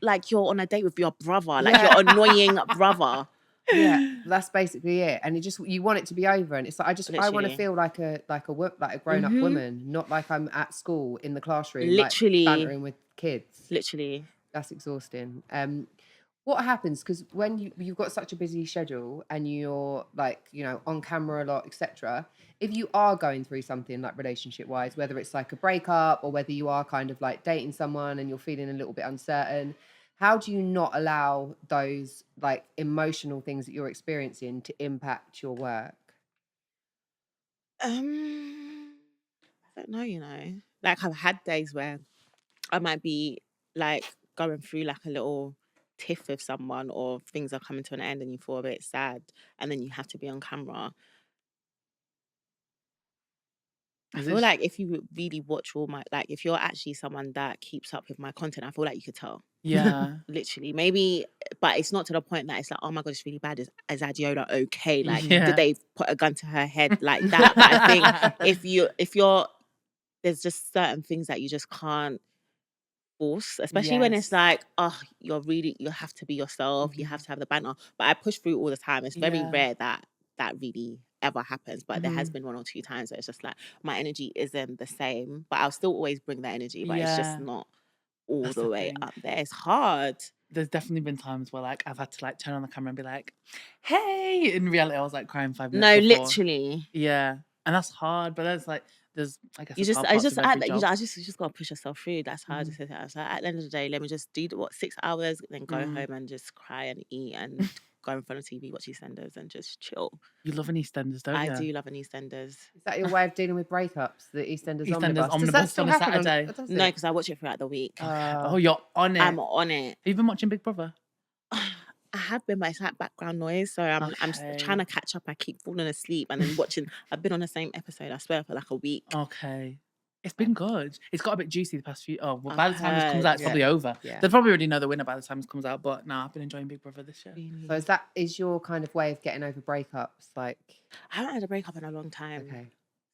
like you're on a date with your brother, like your annoying brother. Yeah, that's basically it. And you want it to be over, and it's like I want to Literally. feel like a grown up woman, not like I'm at school in the classroom, like Literally. bantering with kids. Literally. That's exhausting. What happens, because when you've got such a busy schedule and you're like, on camera a lot, etc., if you are going through something like relationship wise, whether it's like a breakup or whether you are kind of like dating someone and you're feeling a little bit uncertain, how do you not allow those like emotional things that you're experiencing to impact your work? I don't know. Like, I've had days where I might be like going through like a little tiff with someone, or things are coming to an end and you feel a bit sad, and then you have to be on camera. I feel like if you really watch all my, like, if you're actually someone that keeps up with my content, I feel like you could tell. Yeah. Literally, maybe, but it's not to the point that it's like, oh my god, it's really bad. Is Adeola okay? Like, Yeah. did they put a gun to her head like that? But I think if you're, there's just certain things that you just can't force, especially when it's Yes. like, oh, you have to be yourself, you have to have the banter. But I push through all the time. It's very Yeah. rare that really ever happens, but there has been one or two times where it's just like my energy isn't the same, but I'll still always bring that energy, but it's just Yeah. not all That's the the way thing. up there. It's hard. There's definitely been times where like I've had to like turn on the camera and be like, "Hey!" In reality, I was like crying 5 minutes No, before. literally. Yeah, and that's hard, but that's like I guess You there's hard I parts just of every you job. just gotta push yourself through. That's how I just said that. I was like, at the end of the day, let me just do 6 hours, then go home and just cry and eat and go in front of TV, watch EastEnders, and just chill. You love an EastEnders, don't I you? do love an EastEnders. Is that your way of dealing with breakups? The EastEnders EastEnders omnibus? Does that omnibus still on a happen Saturday. does No, it? because I watch it throughout the week. Oh, you're on it. I'm on it. Have you been watching Big Brother? I have been, but it's like background noise, so I'm trying to catch up. I keep falling asleep and then watching. I've been on the same episode, I swear, for like a week. Okay. It's been good. It's got a bit juicy the past few. Oh, well, I've by the time this comes heard, out, it's probably over. Yeah. They'll probably already know the winner by the time this comes out. But no, I've been enjoying Big Brother this year. really. So is your kind of way of getting over breakups? Like, I haven't had a breakup in a long time. okay,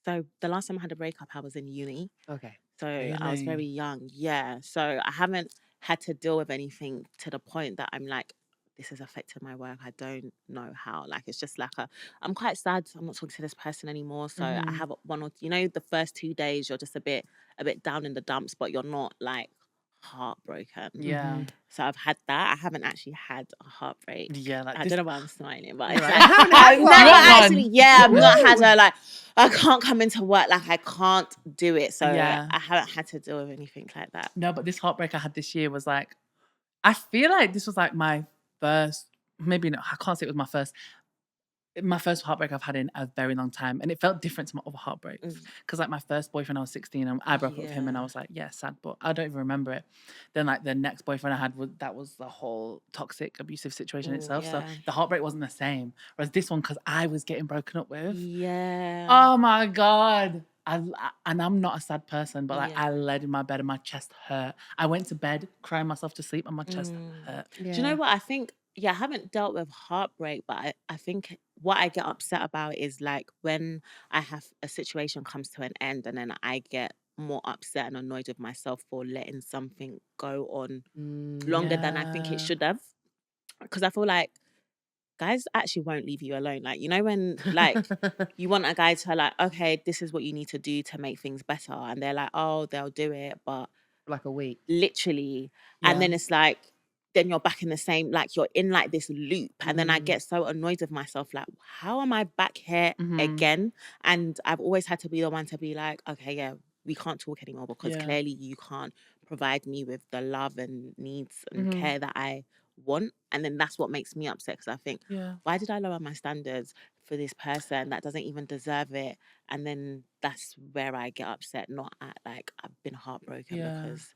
So the last time I had a breakup, I was in uni. okay. So I was very Really? young. Yeah. So I haven't had to deal with anything to the point that I'm like, this has affected my work. I don't know how. Like, it's just like I'm quite sad. I'm not talking to this person anymore. So I have one or, the first 2 days you're just a bit down in the dumps, but you're not like heartbroken. Yeah. So I've had that. I haven't actually had a heartbreak. Yeah, like I this. don't know why I'm smiling, but You're it's like, like, "I haven't I've had never one." You want actually, one? yeah, I've not had a, like, I can't come into work, like, I can't do it. So Yeah. I haven't had to deal with anything like that. No, but this heartbreak I had this year was like, I feel like this was like my first, maybe not, I can't say it was my first heartbreak I've had in a very long time, and it felt different to my other heartbreaks. Because like my first boyfriend, I was 16, and I broke up with him, and I was like, yeah, sad, but I don't even remember it. Then like the next boyfriend I had was the whole toxic, abusive situation itself. So the heartbreak wasn't the same. Whereas this one, because I was getting broken up with. Yeah. Oh my god. And I'm not a sad person, but like I laid in my bed and my chest hurt. I went to bed crying myself to sleep, and my chest hurt. Do you know what I think? Yeah, I haven't dealt with heartbreak, but I think what I get upset about is like when I have a situation comes to an end and then I get more upset and annoyed with myself for letting something go on longer than I think it should have. Because I feel like guys actually won't leave you alone. Like, when like you want a guy to like, okay, this is what you need to do to make things better. And they're like, oh, they'll do it, but like a week. literally. And then it's like, then you're back in the same, like you're in like this loop. And then I get so annoyed with myself, like, how am I back here again? And I've always had to be the one to be like, okay, yeah, we can't talk anymore because clearly you can't provide me with the love and needs and care that I want. And then that's what makes me upset, because I think, why did I lower my standards for this person that doesn't even deserve it? And then that's where I get upset, not at like I've been heartbroken because.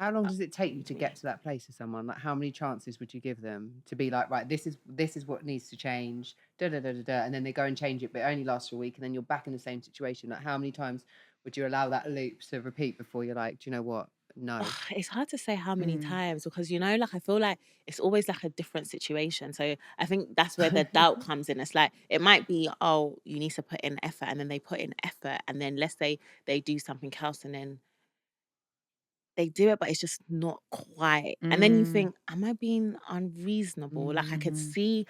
How long does it take you to get to that place with someone? Like, how many chances would you give them to be like, right, this is what needs to change, da da da da da, and then they go and change it, but it only lasts for a week, and then you're back in the same situation? Like, how many times would you allow that loop to repeat before you're like, do you know what? No. It's hard to say how many times, because like I feel like it's always like a different situation. So I think that's where the doubt comes in. It's like it might be, oh, you need to put in effort, and then they put in effort, and then let's say they do something else, and then they do it, but it's just not quite. And then you think, am I being unreasonable? Like I could see,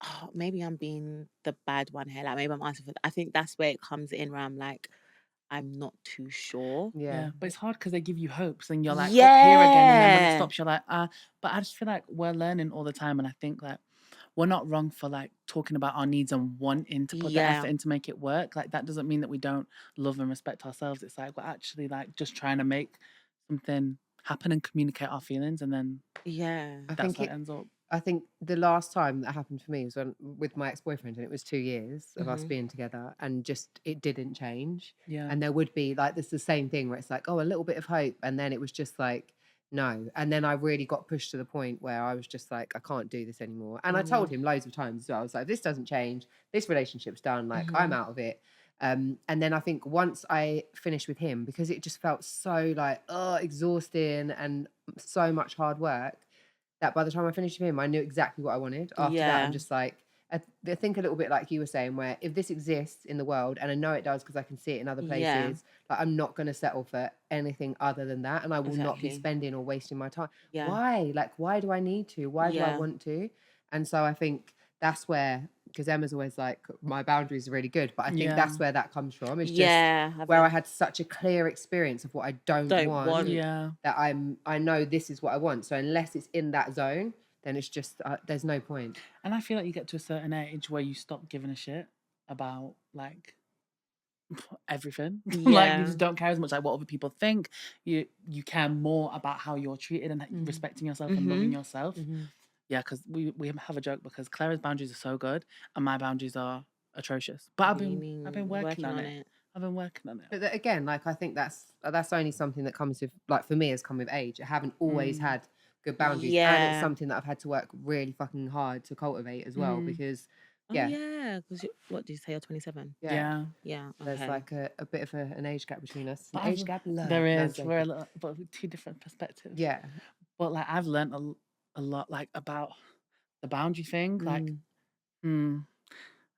oh, maybe I'm being the bad one here. Like maybe I'm asking for. I think that's where it comes in, where I'm like, I'm not too sure. Yeah, but it's hard because they give you hopes and you're like up here again, and then when it stops, you're like, But I just feel like we're learning all the time, and I think like we're not wrong for like talking about our needs and wanting to put the effort in to make it work. Like that doesn't mean that we don't love and respect ourselves. It's like we're actually like just trying to make something happen and communicate our feelings, and then that's how it ends up. I think the last time that happened for me was with my ex-boyfriend, and it was 2 years of us being together, and just it didn't change. Yeah. And there would be like, this the same thing where it's like, oh, a little bit of hope, and then it was just like, no. And then I really got pushed to the point where I was just like, I can't do this anymore. And I told him loads of times as well. I was like, if this doesn't change, this relationship's done. Like I'm out of it. And then I think once I finished with him, because it just felt so like, exhausting and so much hard work, that by the time I finished with him, I knew exactly what I wanted. After that, I'm just like, I think a little bit like you were saying, where if this exists in the world, and I know it does because I can see it in other places, like I'm not going to settle for anything other than that, and I will not be spending or wasting my time. Why? Like, why do I need to? Why do I want to? And so I think that's where, because Emma's always like, my boundaries are really good, but I think that's where that comes from. It's just where I had such a clear experience of what I don't want. That I know this is what I want. So unless it's in that zone, then it's just there's no point. And I feel like you get to a certain age where you stop giving a shit about like everything. Like you just don't care as much like what other people think. You care more about how you're treated and respecting yourself and loving yourself. Yeah, because we have a joke because Clara's boundaries are so good and my boundaries are atrocious. But I've been working on it. I've been working on it. But again, like I think that's only something that comes with, like for me, has come with age. I haven't always had good boundaries, and it's something that I've had to work really fucking hard to cultivate as well. Because because what did you say? You're 27. Yeah. Okay. There's like a bit of an age gap between us. But Age gap, love. There is. We're but with two different perspectives. Yeah. But like I've learned a lot like about the boundary thing. Like,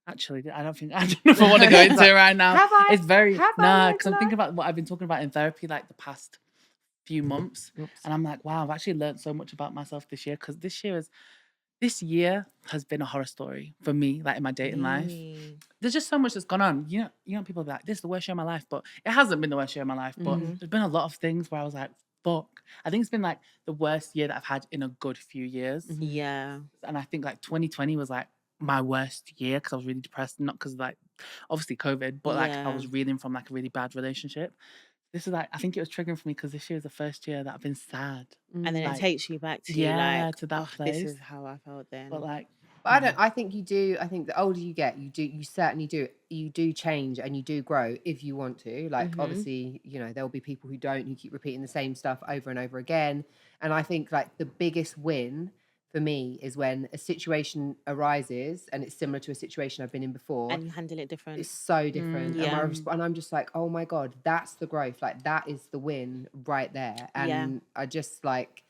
actually, I don't know if I want to go into it right now. It's very because I'm thinking about what I've been talking about in therapy like the past few months, and I'm like, wow, I've actually learned so much about myself this year, because this year has been a horror story for me, like in my dating life. There's just so much that's gone on. You know, people be like, this is the worst year of my life, but it hasn't been the worst year of my life. But there's been a lot of things where I was like, fuck. I think it's been like the worst year that I've had in a good few years. Yeah. And I think like 2020 was like my worst year because I was really depressed, not because like obviously COVID, but like I was reeling from like a really bad relationship. This is like, I think it was triggering for me because this year is the first year that I've been sad. And then like, it takes you back to like, to that place. This is how I felt then. But like, I think you do. I think the older you get, you certainly do. You do change and you do grow if you want to. Like obviously, you know, there'll be people who don't, who keep repeating the same stuff over and over again. And I think like the biggest win for me is when a situation arises and it's similar to a situation I've been in before, and you handle it different. It's so different. And I'm just like, oh my God, that's the growth. Like that is the win right there. And I just like,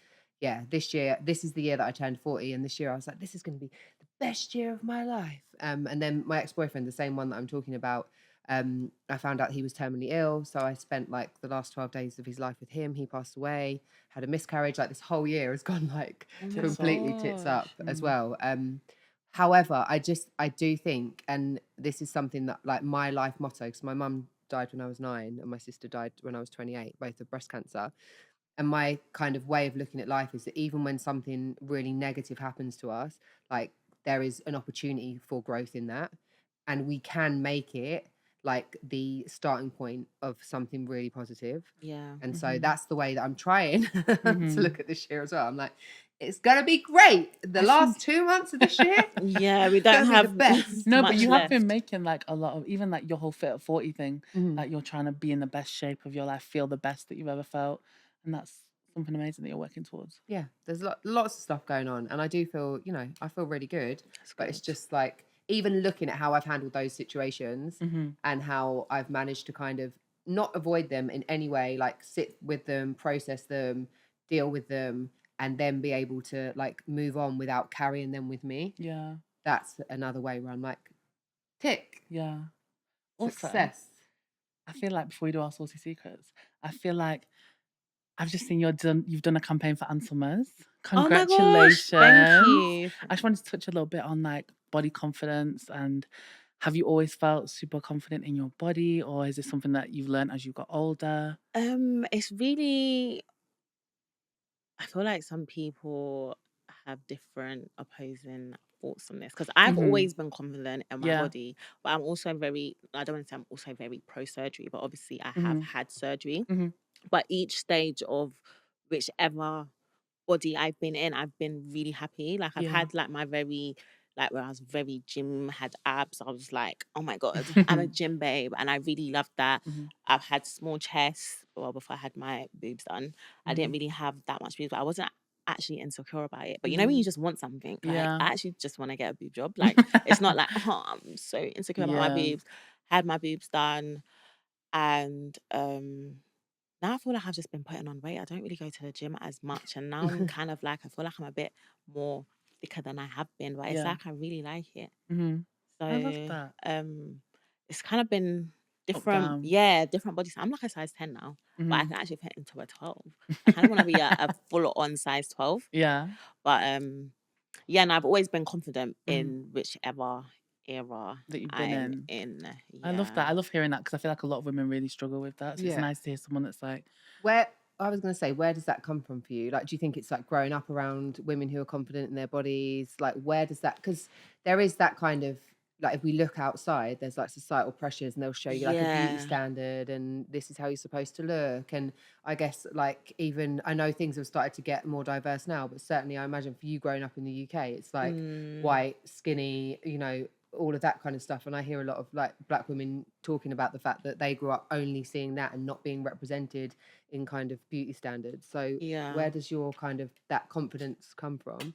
this year, this is the year that I turned 40, and this year I was like, this is going to be the best year of my life. And then my ex-boyfriend, the same one that I'm talking about, I found out he was terminally ill. So I spent like the last 12 days of his life with him. He passed away, had a miscarriage. Like this whole year has gone like completely tits up as well. However, I do think, and this is something that like my life motto, because my mum died when I was 9 and my sister died when I was 28, both of breast cancer. And my kind of way of looking at life is that even when something really negative happens to us, like there is an opportunity for growth in that. And we can make it like the starting point of something really positive. Yeah. And so that's the way that I'm trying to look at this year as well. I'm like, it's going to be great. The last 2 months of this year. We don't have the best. No, but you have been making like a lot of, even like your whole Fit at 40 thing, like you're trying to be in the best shape of your life, feel the best that you've ever felt. And that's something amazing that you're working towards. Yeah, there's lots of stuff going on. And I do feel, I feel really good. But it's just like, even looking at how I've handled those situations and how I've managed to kind of not avoid them in any way, like sit with them, process them, deal with them, and then be able to like move on without carrying them with me. Yeah. That's another way where I'm like, tick. Yeah. Success. Also, I feel like before we do our saucy secrets, I feel like I've just seen you've done a campaign for Anselmers. Oh my gosh, thank Congratulations. you. I just wanted to touch a little bit on like body confidence, and have you always felt super confident in your body, or is this something that you've learned as you got older? It's really, I feel like some people have different opposing thoughts on this because I've Mm-hmm. always been confident in my Yeah. body, but I'm also very, I don't want to say I'm also very pro surgery, but obviously I have Mm-hmm. had surgery. Mm-hmm. But each stage of whichever body I've been in, I've been really happy. Like I've Yeah. had like my very, like where I was very gym, had abs. I was like, oh my God, I'm a gym babe. And I really loved that. Mm-hmm. I've had small chests. Well, before I had my boobs done, I didn't really have that much boobs, but I wasn't actually insecure about it. But you know when you just want something, like Yeah. I actually just want to get a boob job. Like it's not like, oh, I'm so insecure about my Yeah. boobs. Had my boobs done. And now I feel like I've just been putting on weight. I don't really go to the gym as much. And now I'm kind of like, I feel like I'm a bit more thicker than I have been, but it's Yeah. like I really like it. Mm-hmm. So I love that. it's kind of been Up, different, down. yeah, different bodies. I'm like a size 10 now, but I Mm-hmm. can actually fit into a 12. I kind of want to be a full-on size 12. Yeah. But yeah, and I've always been confident Mm-hmm. in whichever era That you've been I'm in. in. I love Yeah. that. I love hearing that because I feel like a lot of women really struggle with that. So it's Yeah. nice to hear someone that's like, Where I was going to say, where does that come from for you? Like, do you think it's like growing up around women who are confident in their bodies? Like, where does that? Because there is that kind of like, if we look outside, there's like societal pressures, and they'll show you like a beauty Yeah. standard, and this is how you're supposed to look. And I guess like even I know things have started to get more diverse now, but certainly I imagine for you growing up in the UK, it's like white, skinny, you know, all of that kind of stuff. And I hear a lot of like black women talking about the fact that they grew up only seeing that and not being represented in kind of beauty standards. So Yeah. where does your kind of that confidence come from?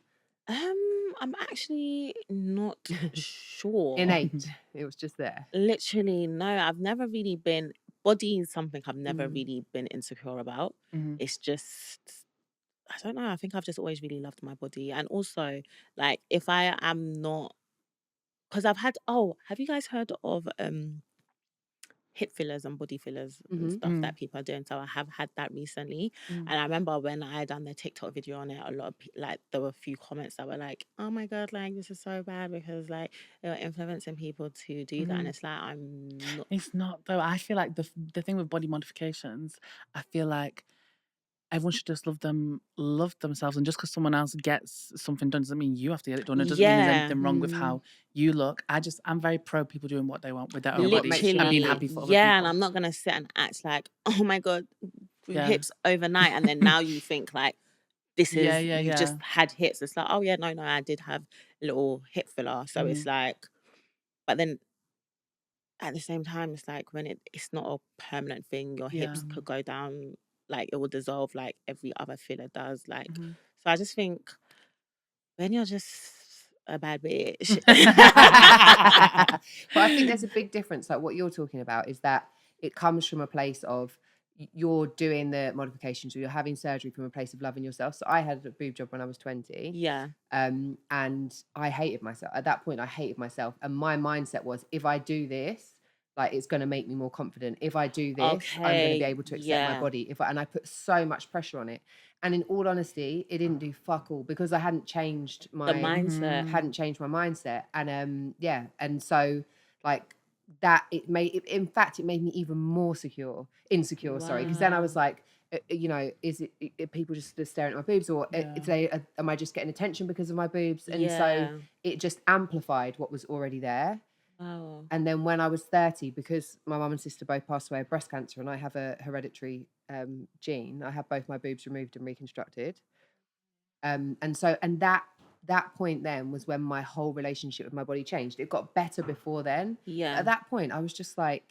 I'm actually not sure. Innate. It was just there. Literally, no, I've never really been, body is something I've never really been insecure about. mm-hmm. It's just, I don't know, I think I've just always really loved my body. And also, like, if I am not, because I've had, have you guys heard of hip fillers and body fillers and stuff that people are doing? So I have had that recently. And I remember when I done the TikTok video on it, a lot of like there were a few comments that were like, oh my God, like this is so bad because like they were influencing people to do that. And it's like, I'm not. It's not though. I feel like the thing with body modifications, I feel like everyone should just love themselves, and just because someone else gets something done doesn't mean you have to get it done. It doesn't mean there's anything wrong with how you look. I'm very pro people doing what they want with their own bodies Literally, and being happy for other yeah, people. and I'm not gonna sit and act like, oh my God, Yeah. hips overnight, and then now you think like this is you just Yeah. had hips. It's like, oh yeah, no, I did have a little hip filler. So it's like, but then at the same time, it's like when it's not a permanent thing, your hips could go down, like it will dissolve like every other filler does. Like, so I just think when you're just a bad bitch. But I think there's a big difference. Like what you're talking about is that it comes from a place of you're doing the modifications or you're having surgery from a place of loving yourself. So I had a boob job when I was 20. Yeah. And I hated myself. At that point, I hated myself. And my mindset was, if I do this, like it's going to make me more confident. If I do this, I'm going to be able to accept my body. And I put so much pressure on it. And in all honesty, it didn't do fuck all because I hadn't changed my mindset. And and so like that it made me even more insecure. Sorry, because then I was like, you know, is it people just staring at my boobs, or am I just getting attention because of my boobs? And so it just amplified what was already there. Wow. And then when I was 30, because my mum and sister both passed away of breast cancer, and I have a hereditary gene, I had both my boobs removed and reconstructed. And that point then was when my whole relationship with my body changed. It got better before then. Yeah. At that point, I was just like,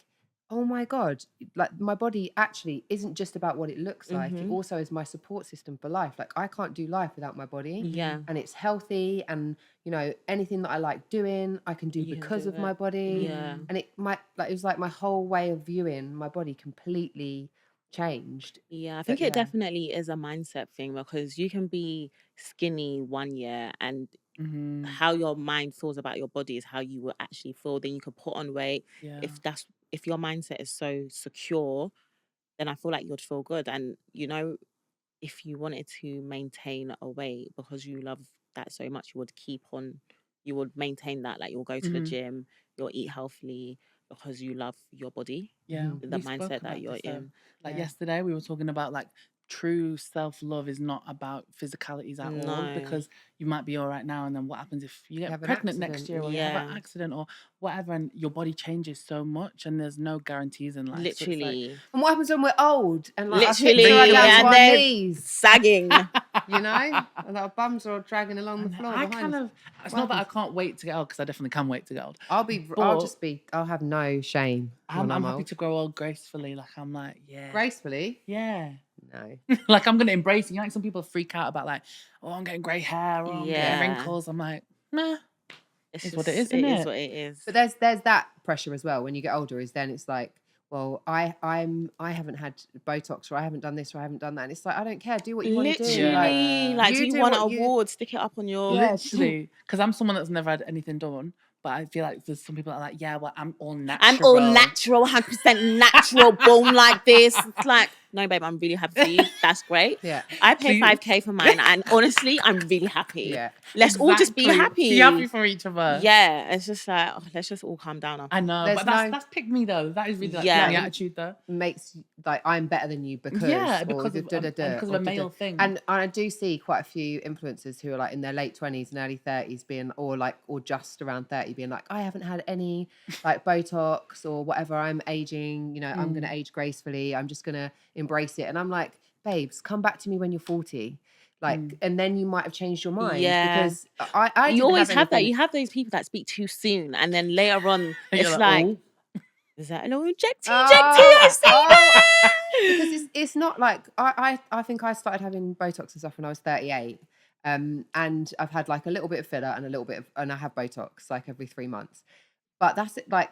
oh my God, like my body actually isn't just about what it looks like. It also is my support system for life. Like I can't do life without my body. Yeah. And it's healthy, and you know, anything that I like doing, I can do because of my body. Yeah. And it was like my whole way of viewing my body completely changed. Yeah, I think it definitely is a mindset thing because you can be skinny one year and how your mind feels about your body is how you will actually feel. Then you could put on weight. Yeah. If your mindset is so secure, then I feel like you'd feel good. And you know, if you wanted to maintain a weight because you love that so much, you would maintain that. Like, you'll go to the gym, you'll eat healthily because you love your body. Yeah, The we spoke mindset that about you're this. in. Like Yeah. yesterday, we were talking about like true self-love is not about physicalities at all, No. because you might be all right now, and then what happens if you get have an pregnant next accident. year, or you have an Yeah. accident or whatever, and your body changes so much, and there's no guarantees in life. So it's like, Literally. And what happens when we're old and like our hips Literally, are down and to our they're knees, sagging. you know, and our bums are all dragging along the and floor I behind kind us. of, it's What not that I happens? can't wait to get old, because I definitely can wait to get old. I'll have no shame when I'm I'm happy old. to grow old gracefully. Like, I'm like, yeah. Gracefully? Yeah. No. Like, I'm gonna embrace it. You know, like some people freak out about like, oh, I'm getting grey hair, or I'm getting Yeah. wrinkles. I'm like, nah. It's what it is, it isn't is it? what it is. But there's that pressure as well when you get older. Is then it's like, well, I haven't had Botox, or I haven't done this, or I haven't done that, and it's like, I don't care. Do what you want to do. Literally, like, you do you do want an what you- award? Stick it up on your. Literally, because I'm someone that's never had anything done, but I feel like there's some people that are like, yeah, well, I'm all natural. I'm all natural, 100% natural, born like this. It's like, no, babe, I'm really happy for you. That's great. Yeah. I pay Please. 5K for mine, and honestly, I'm really happy. Yeah. Let's all just be happy. Be happy for each other. Yeah, it's just like, let's just all calm down. I know, There's but no- that's pick me though. That is really like Yeah. the attitude though. Makes like I'm better than you because Because of a male thing. And I do see quite a few influencers who are like in their late 20s and early 30s being or just around 30 being like, I haven't had any like Botox or whatever, I'm aging, you know, I'm gonna age gracefully, I'm just gonna embrace it. And I'm like, babes, come back to me when you're 40. Like, and then you might have changed your mind. Yeah. Because I You didn't always have that. anything- You have those people that speak too soon, and then later on, it's You're like, "Oh." is that no injecty? Oh, I see because it's not like I think I started having Botox and stuff when I was 38. And I've had like a little bit of filler and and I have Botox like every 3 months. But that's it, like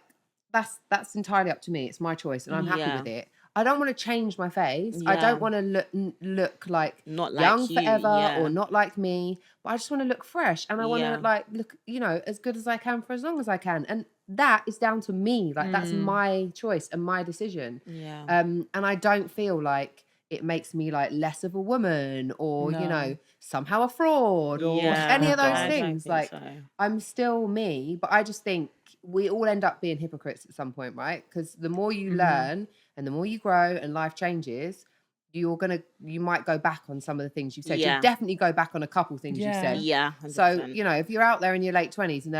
that's entirely up to me. It's my choice and I'm happy Yeah. with it. I don't want to change my face. I Yeah. don't want to look like Not like young you, forever yeah. or not like me. But I just want to look fresh and I want Yeah. to like look, you know, as good as I can for as long as I can. And that is down to me. Like that's my choice and my decision. Yeah. And I don't feel like it makes me like less of a woman or you No. know somehow a fraud or Yeah. any of those I don't things. think Like so. I'm still me, but I just think we all end up being hypocrites at some point, right? Because the more you learn and the more you grow and life changes, you might go back on some of the things you've said. Yeah. You'll definitely go back on a couple things you Yeah. said. Yeah. So 100%. you know, if you're out there in your late 20s and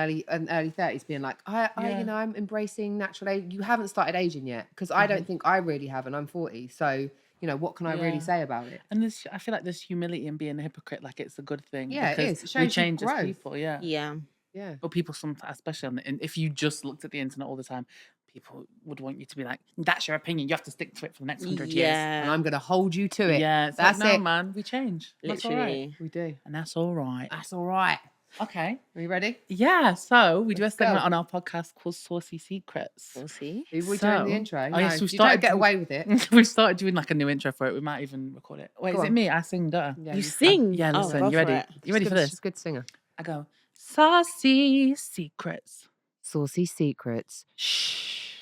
early 30s, being like, I Yeah. you know, I'm embracing natural age. You haven't started aging yet, because I don't think I really have, and I'm 40. So you know, what can I really Yeah. say about it? And I feel like there's humility in being a hypocrite. Like, it's a good thing. Yeah, it because is. It we shows you change as growth. people. Yeah. Yeah. Yeah. But people sometimes, especially and if you just looked at the internet all the time, people would want you to be like, that's your opinion. You have to stick to it for the next 100 years. And Yeah. I'm going to hold you to it. Yeah. It's That's like, no, it. man, we change. That's all right. Literally. We do. And that's all right. That's all right. Okay. Are you ready? Yeah. So we do a Let's segment go. on our podcast called Saucy Secrets. We'll see. Are we doing the So- intro? Oh, yes, No, we you don't started get doing- away with it. We've started doing like a new intro for it. We might even record it. Wait, Go is it on. me? I sing, don't I? Yeah, You sing? Yeah, Oh, listen, go you for ready? it. You ready for She's this? a good singer. I go, Saucy Secrets. Saucy Secrets. Shh.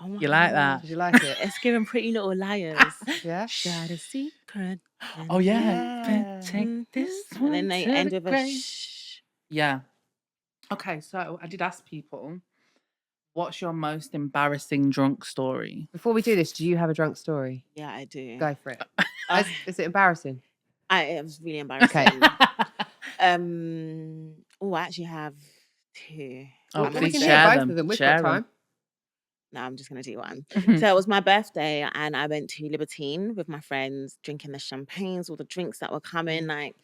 Oh my You like God. that? Did you like it? It's giving Pretty Little Liars. Yeah. Got a secret. Oh, yeah. Yeah. But take this one And then they to end the with a grave. shh. Yeah. Okay, so I did ask people, what's your most embarrassing drunk story? Before we do this, do you have a drunk story? Yeah, I do. Go for it. Uh, Is it embarrassing? it was really embarrassing. I actually have two. Oh, I'm we gonna please can share hear share both them. of them. We've Share got 'em. time. No, I'm just gonna do one. So it was my birthday, and I went to Libertine with my friends, drinking the champagnes, all the drinks that were coming. Like,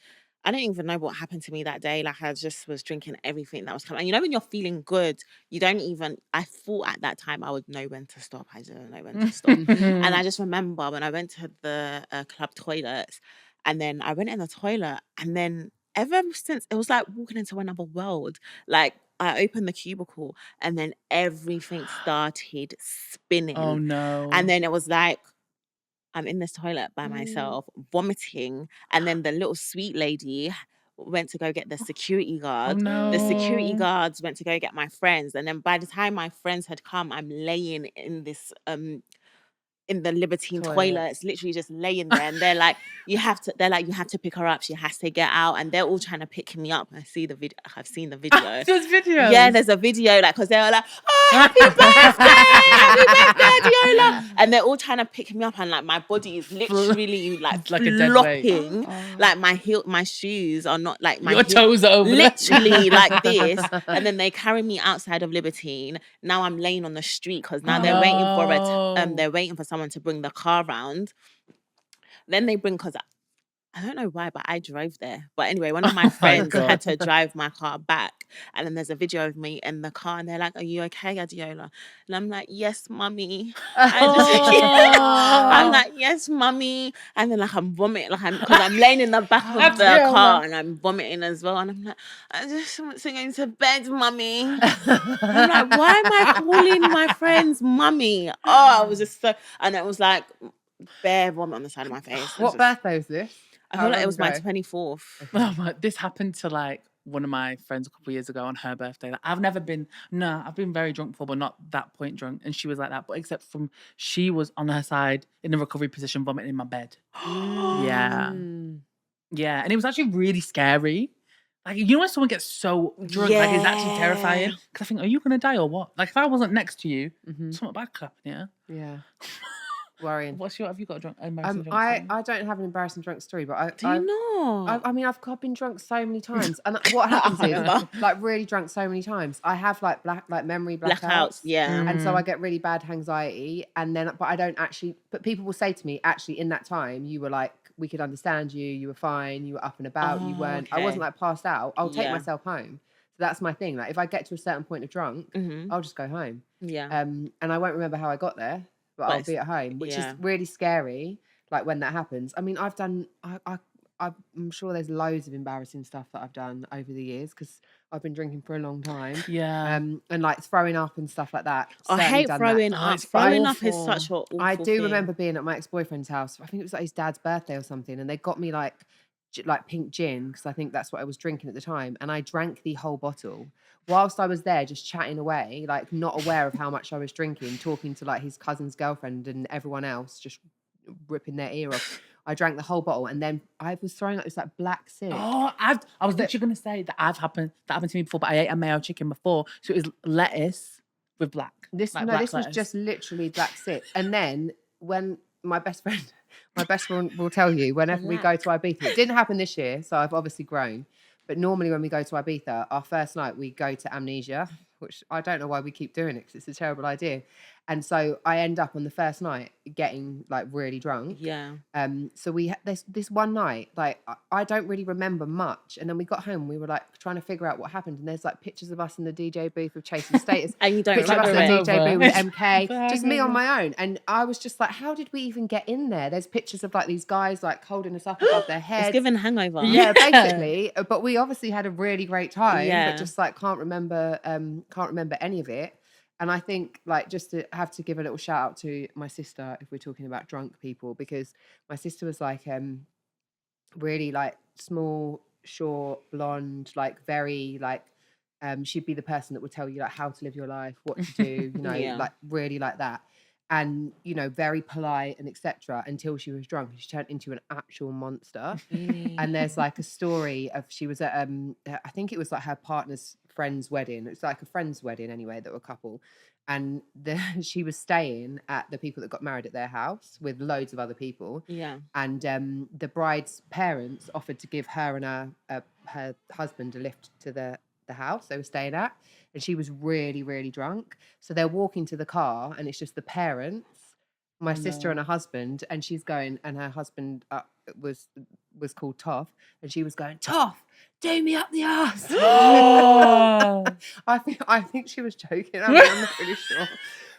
I don't even know what happened to me that day. Like, I just was drinking everything that was coming. And you know, when you're feeling good, you don't even. I thought at that time I would know when to stop. I didn't know when to stop. And I just remember when I went to the club toilets, and then I went in the toilet, and then ever since it was like walking into another world. Like, I opened the cubicle, and then everything started spinning. Oh, no. And then it was like, I'm in this toilet by myself, vomiting. And then the little sweet lady went to go get the security Oh, guard. no. The security guards went to go get my friends. And then by the time my friends had come, I'm laying in this in the Libertine toilets, literally just laying there, and they're like, you have to pick her up. She has to get out, and they're all trying to pick me up. I've seen the video. There's videos. Yeah, there's a video, like, because they were like, oh, happy birthday, Adeola, and they're all trying to pick me up, and like my body is literally like like a dead weight. flopping, like my shoes are not like my your toes are over literally like this, and then they carry me outside of Libertine. Now I'm laying on the street because now they're waiting for someone to bring the car round. Then they bring, because I don't know why, but I drove there. But anyway, one of my friends had to drive my car back. And then there's a video of me in the car, and they're like, are you okay, Adeola? And I'm like, yes, mummy. I'm like, yes, mummy. And then like I'm vomiting, because I'm laying in the back of the car and I'm vomiting as well. And I'm like, I just want to go to bed, mummy. I'm like, why am I calling my friends mummy? Oh, I was just so, and it was like bare vomit on the side of my face. What birthday was this? I feel like it was my 24th. Oh, this happened to like one of my friends a couple of years ago on her birthday. Like, I've been very drunk before, but not that point drunk. And she was like that, but except from she was on her side in the recovery position, vomiting in my bed. Yeah. Yeah. And it was actually really scary. Like, you know when someone gets so drunk, like it's actually terrifying. Because I think, are you going to die or what? Like, if I wasn't next to you, something bad could happen, Yeah. Worrying. Have you got a embarrassing drunk story? I don't have an embarrassing drunk story, but Do you know? I mean, I've been drunk so many times, and what happens is, like, really drunk so many times, I have like memory blackouts, and so I get really bad anxiety, and then, but I don't actually. But people will say to me, actually, in that time, you were like, we could understand you, you were fine, you were up and about, you weren't. I wasn't like passed out. I'll take myself home. So that's my thing. Like, if I get to a certain point of drunk, I'll just go home. Yeah. And I won't remember how I got there. But I'll be at home, which is really scary. Like when that happens. I mean, I'm sure there's loads of embarrassing stuff that I've done over the years because I've been drinking for a long time. Yeah. And like throwing up and stuff like that. I hate throwing up. Throwing up is such an awful I do thing. remember being at my ex-boyfriend's house. I think it was like his dad's birthday or something, and they got me like pink gin because I think that's what I was drinking at the time, and I drank the whole bottle whilst I was there just chatting away, like not aware of how much I was drinking, talking to like his cousin's girlfriend and everyone else, just ripping their ear off. I drank the whole bottle, and then I was throwing up this like black sick. Oh, I was literally going to say that happened to me before, but I ate a mayo chicken before, so it was lettuce with black. This was just literally black sick. And then when my best friend will tell you, whenever we go to Ibiza, it didn't happen this year, so I've obviously grown. But normally when we go to Ibiza, our first night we go to Amnesia, which I don't know why we keep doing it because it's a terrible idea. And so I end up on the first night getting like really drunk. Yeah. So we had this one night, like I don't really remember much. And then we got home, we were like trying to figure out what happened. And there's like pictures of us in the DJ booth of Chasing Status. And you don't picture remember of us in it. the DJ booth with MK, just me on my own. And I was just like, how did we even get in there? There's pictures of like these guys like holding us up above their heads. It's given Hangover. Yeah, basically. But we obviously had a really great time, Yeah. but just like can't remember any of it. And I think like just to have to give a little shout out to my sister if we're talking about drunk people, because my sister was like really like small, short, blonde, like very like she'd be the person that would tell you like how to live your life, what to do, you know, like really like that. And, you know, very polite and etc. until she was drunk. She turned into an actual monster. And there's like a story of she was at I think it was like her partner's friend's wedding. It's like a friend's wedding anyway, that were a couple. And she was staying at the people that got married at their house with loads of other people. Yeah. And the bride's parents offered to give her and her husband a lift to the house they were staying at. And she was really, really drunk. So they're walking to the car and it's just the parents, my sister and her husband, and she's going, and her husband was called Toff, and she was going, Toff, do me up the arse. Oh. I think she was joking. I'm not really sure.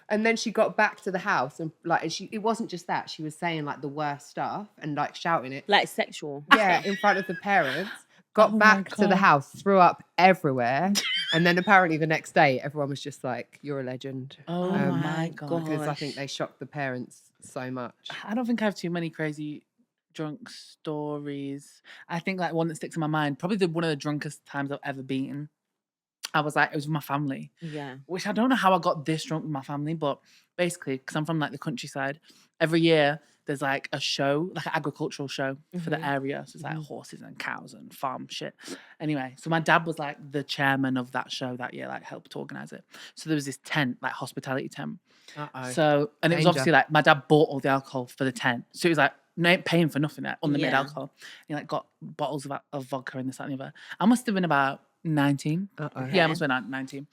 And then she got back to the house and like, it wasn't just that, she was saying like the worst stuff and like shouting it. Like sexual. Yeah, in front of the parents. Got back to the house, threw up everywhere. And then apparently the next day, everyone was just like, you're a legend. Oh my God. Because I think they shocked the parents so much. I don't think I have too many crazy drunk stories. I think like one that sticks in my mind, probably one of the drunkest times I've ever been. I was like, it was with my family. Yeah. Which I don't know how I got this drunk with my family, but basically, because I'm from like the countryside, every year there's like a show, like an agricultural show for the area. So it's like horses and cows and farm shit. Anyway, so my dad was like the chairman of that show that year, like helped organize it. So there was this tent, like hospitality tent. So, and it was obviously like my dad bought all the alcohol for the tent. So it was like, no, ain't paying for nothing, like unlimited alcohol. He like got bottles of vodka and this, that, and the other. I must have been about 19. Yeah, I must have been 19.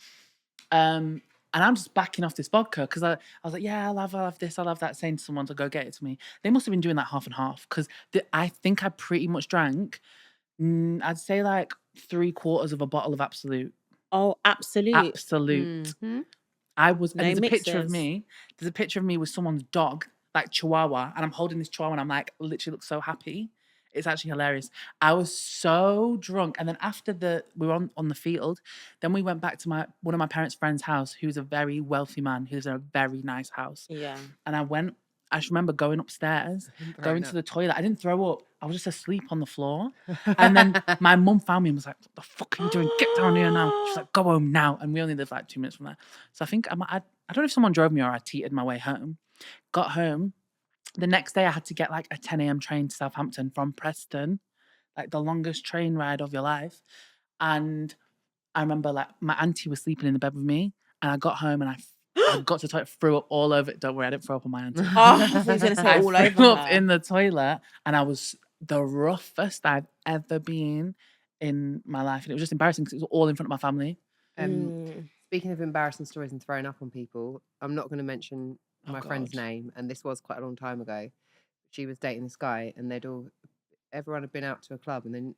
And I'm just backing off this vodka because I was like, yeah, I'll have this, I'll have that, saying to someone to go get it to me. They must have been doing that half and half because I think I pretty much drank, I'd say like 3/4 of a bottle of Absolute. Oh, Absolute. Absolute. I was, and there's a picture of me. There's a picture of me with someone's dog, like Chihuahua, and I'm holding this Chihuahua and I'm like, literally look so happy. It's actually hilarious. I was so drunk. And then after we were on the field, then we went back to one of my parents' friend's house, who's a very wealthy man, who lives in a very nice house. Yeah. And I just remember going upstairs, going to the toilet. I didn't throw up. I was just asleep on the floor. And then my mum found me and was like, what the fuck are you doing? Get down here now. She's like, go home now. And we only live like 2 minutes from there. So I think I don't know if someone drove me or I teetered my way home. Got home. The next day I had to get like a 10 a.m. train to Southampton from Preston, like the longest train ride of your life. And I remember like my auntie was sleeping in the bed with me and I got home and I got to the toilet, threw up all over it. Don't worry, I didn't throw up on my auntie. I was going to say all over threw up her. in the toilet and I was the roughest I've ever been in my life. And it was just embarrassing because it was all in front of my family. Speaking of embarrassing stories and throwing up on people, I'm not going to mention my friend's name, and this was quite a long time ago. She was dating this guy, and everyone had been out to a club, and then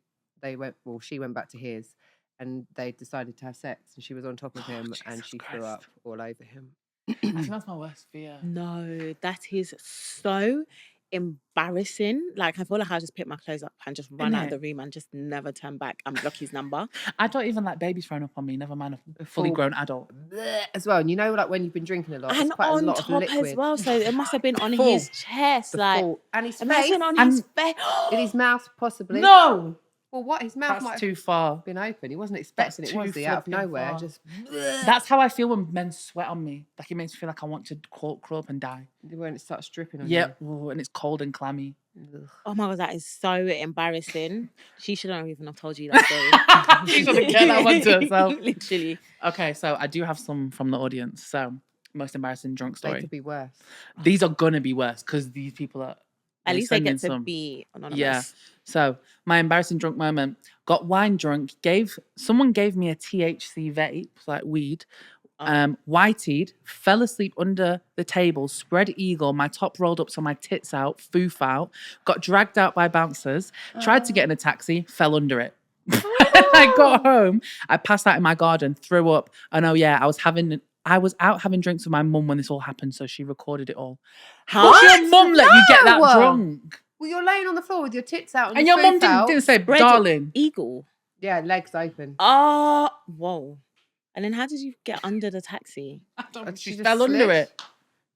she went back to his, and they decided to have sex, and she was on top of him, and she threw up all over him. I think that's my worst fear. No, that is so embarrassing. Like, I feel like I just pick my clothes up and just run out of the room and just never turn back and block his number. I don't even like babies throwing up on me, never mind a fully grown adult. As well, and you know, like when you've been drinking a lot, And it's quite on a lot of top liquid. as well, so it must have been on his chest, and his face. Imagine on his face. In his mouth, possibly. No! Well, what? His mouth might That's have too far. been open. He wasn't expecting it, was he? Out of nowhere, just... That's how I feel when men sweat on me. Like, it makes me feel like I want to crawl up and die. When it starts dripping on you. you. And it's cold and clammy. Oh my God, that is so embarrassing. She shouldn't even have told you that story. She's gonna get that one to herself. Literally. Okay, so I do have some from the audience. So, most embarrassing drunk story. They could be worse. These are gonna be worse because these people are... At least they get to be anonymous. Yeah. So, my embarrassing drunk moment. Got wine drunk. Someone gave me a THC vape, like weed. Whiteyed, fell asleep under the table, spread eagle, my top rolled up so my tits out, foof out, got dragged out by bouncers, tried to get in a taxi, fell under it. I got home, I passed out in my garden, threw up, and I was out having drinks with my mum when this all happened, so she recorded it all. How did your mum let you get that drunk? Well, you're laying on the floor with your tits out and your mum didn't say, darling. Eagle. Yeah, legs open. Oh, whoa. And then how did you get under the taxi? I don't know. She fell under it.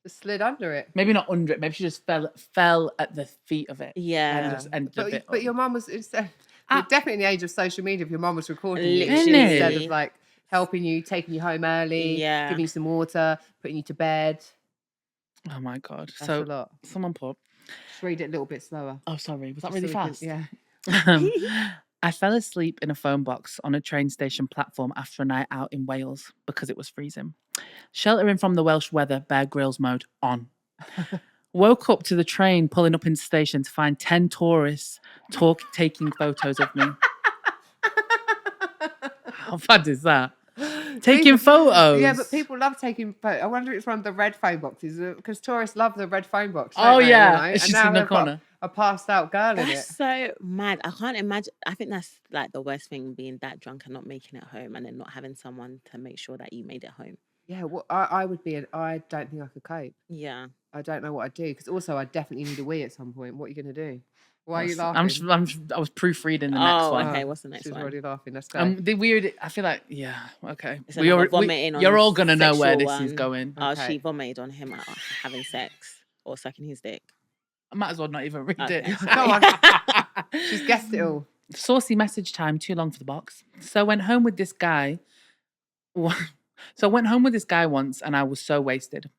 Just slid under it. Maybe not under it. Maybe she just fell at the feet of it. Yeah. And just ended a bit but your mum was... You're definitely in the age of social media if your mum was recording you. Literally. Instead of like helping you, taking you home early, giving you some water, putting you to bed. Oh my God. That's so a lot. Someone put... Just read it a little bit slower. Oh, sorry. Was that really fast? Yeah. I fell asleep in a phone box on a train station platform after a night out in Wales because it was freezing. Sheltering from the Welsh weather, Bear Grylls mode on. Woke up to the train pulling up in the station to find 10 tourists taking photos of me. How bad is that? Taking photos. Yeah, but people love taking photos. I wonder if it's one of the red phone boxes because tourists love the red phone box. Oh, they, yeah. You know? It's and just now in the they've got corner. A passed out girl in it. That's so mad. I can't imagine. I think that's like the worst thing, being that drunk and not making it home and then not having someone to make sure that you made it home. Yeah, well, I would be. I don't think I could cope. Yeah. I don't know what I'd do because also I definitely need a wee at some point. What are you going to do? Why are you laughing? I was proofreading the next one. Okay, what's the next She's one? already laughing. Let's go. The weird, I feel like, yeah, okay. Vomiting on you're all going to know where this sexual is going. Oh, Okay. she vomited on him having sex or sucking his dick. I might as well not even read it. Go on. She's guessed it all. Saucy message time, too long for the box. So went home with this guy So I went home with this guy once and I was so wasted.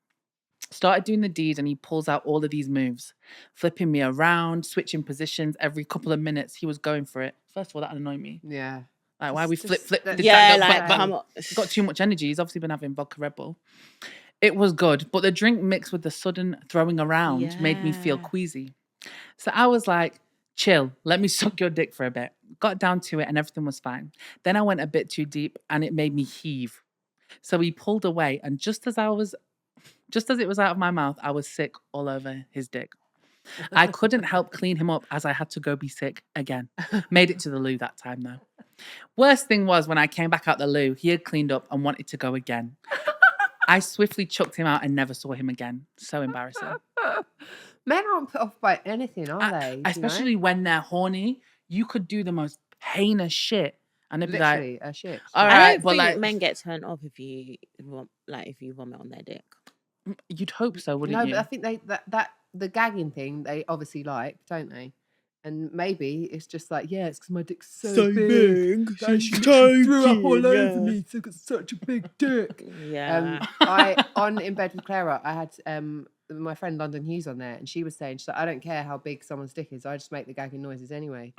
Started doing the deed and he pulls out all of these moves, flipping me around, switching positions every couple of minutes. He was going for it. First of all, that annoyed me. Yeah. Like, why we flip? that's- Did Yeah, that go- like, but come on. he's got too much energy. He's obviously been having vodka Red Bull. It was good, but the drink mixed with the sudden throwing around made me feel Yeah. queasy. So I was like, chill, let me suck your dick for a bit. Got down to it and everything was fine. Then I went a bit too deep and it made me heave. So he pulled away and just as it was out of my mouth, I was sick all over his dick. I couldn't help clean him up as I had to go be sick again. Made it to the loo that time though. Worst thing was when I came back out the loo, he had cleaned up and wanted to go again. I swiftly chucked him out and never saw him again. So embarrassing. Men aren't put off by anything, are they? Especially when they're horny. You could do the most heinous shit. And they'd be Literally, like, shit. all I right, don't but think like, men get turned off if you vomit on their dick. you'd hope so, wouldn't No, you? but I think that the gagging thing they obviously like, don't they? And maybe it's just like, yeah, it's because my dick's so big. She threw up all over me, so I've got such a big dick. Yeah. On In Bed with Clara, I had my friend London Hughes on there, and she was saying, she's like, I don't care how big someone's dick is, I just make the gagging noises anyway.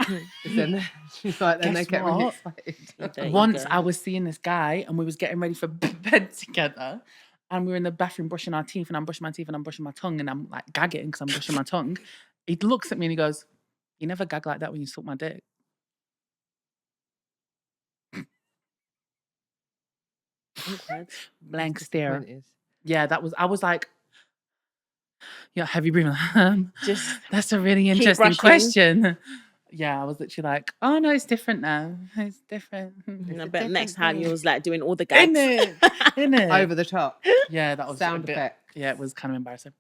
Then she's like, then they Guess get really what? excited. There you Once go. I was seeing this guy and we was getting ready for bed together and we were in the bathroom brushing our teeth and I'm brushing my teeth and I'm brushing my tongue and I'm like gagging because I'm brushing my tongue. He looks at me and he goes, you never gag like that when you suck my dick. Awkward. Blank stare. Disappointed. Yeah, I was like, yeah, heavy breathing. Just That's a really keep interesting brushing. question. Yeah, I was literally like, oh no, it's different now. It's different. I a bet next different time you thing. was like doing all the gags. In it. Over the top. Yeah, that was Sound a bit, effect. Yeah, it was kind of embarrassing.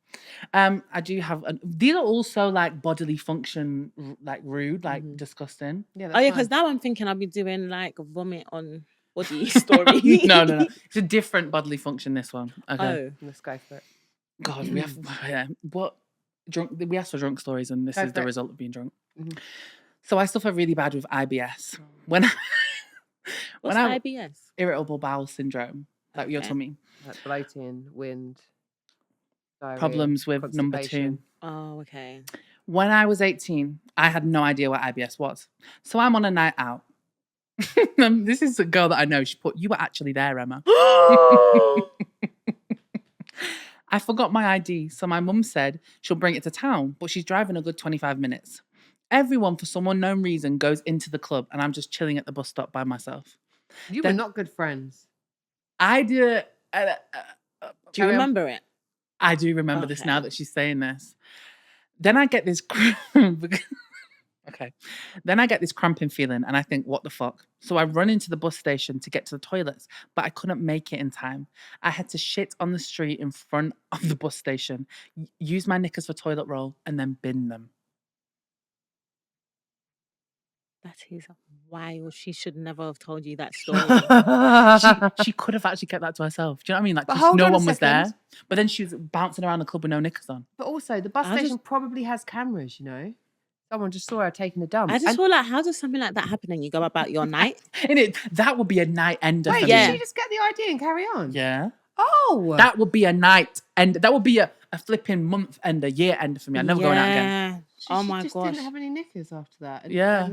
I do have these are also like bodily function, like rude, like disgusting. Yeah, Oh yeah, because because now I'm thinking I'll be doing like vomit on body story. No. It's a different bodily function. This one. Okay. Oh, let's go for it. God, we have what drunk? We asked for drunk stories, and this Go is the for it. result of being drunk. Mhm. So I suffer really bad with IBS. When what's I IBS? irritable bowel syndrome, like your Okay. tummy Like bloating, wind, diarrhea, problems with number 2. constipation. Oh, okay. When I was 18, I had no idea what IBS was. So I'm on a night out. This is a girl that I know. She put, you were actually there, Emma. I forgot my ID, so my mum said she'll bring it to town, but she's driving a good 25 minutes. Everyone, for some unknown reason, goes into the club, and I'm just chilling at the bus stop by myself. You Then- were not good friends. I do. Do you carry on. remember it? I do remember this now Okay. that she's saying this. Then I get this okay. Then I get this cramping feeling and I think, what the fuck? So I run into the bus station to get to the toilets, but I couldn't make it in time. I had to shit on the street in front of the bus station, use my knickers for toilet roll, and then bin them. That is wild. She should never have told you that story. She could have actually kept that to herself. Do you know what I mean? Like, But 'cause hold no on a one was there. second. But then she was bouncing around the club with no knickers on. But also, the bus I station just- probably has cameras, you know? Someone just saw her taking a dump. I just And- feel like, how does something like that happen and you go about your night? Innit? That would be a night ender Wait, for did Yeah. me. she just get the idea and carry on? Yeah. Oh! That would be a night end. That would be a flipping month ender, year ender for me. I'm never going out again. Yeah. She, Oh she my just gosh. didn't have any knickers after that. And, Yeah.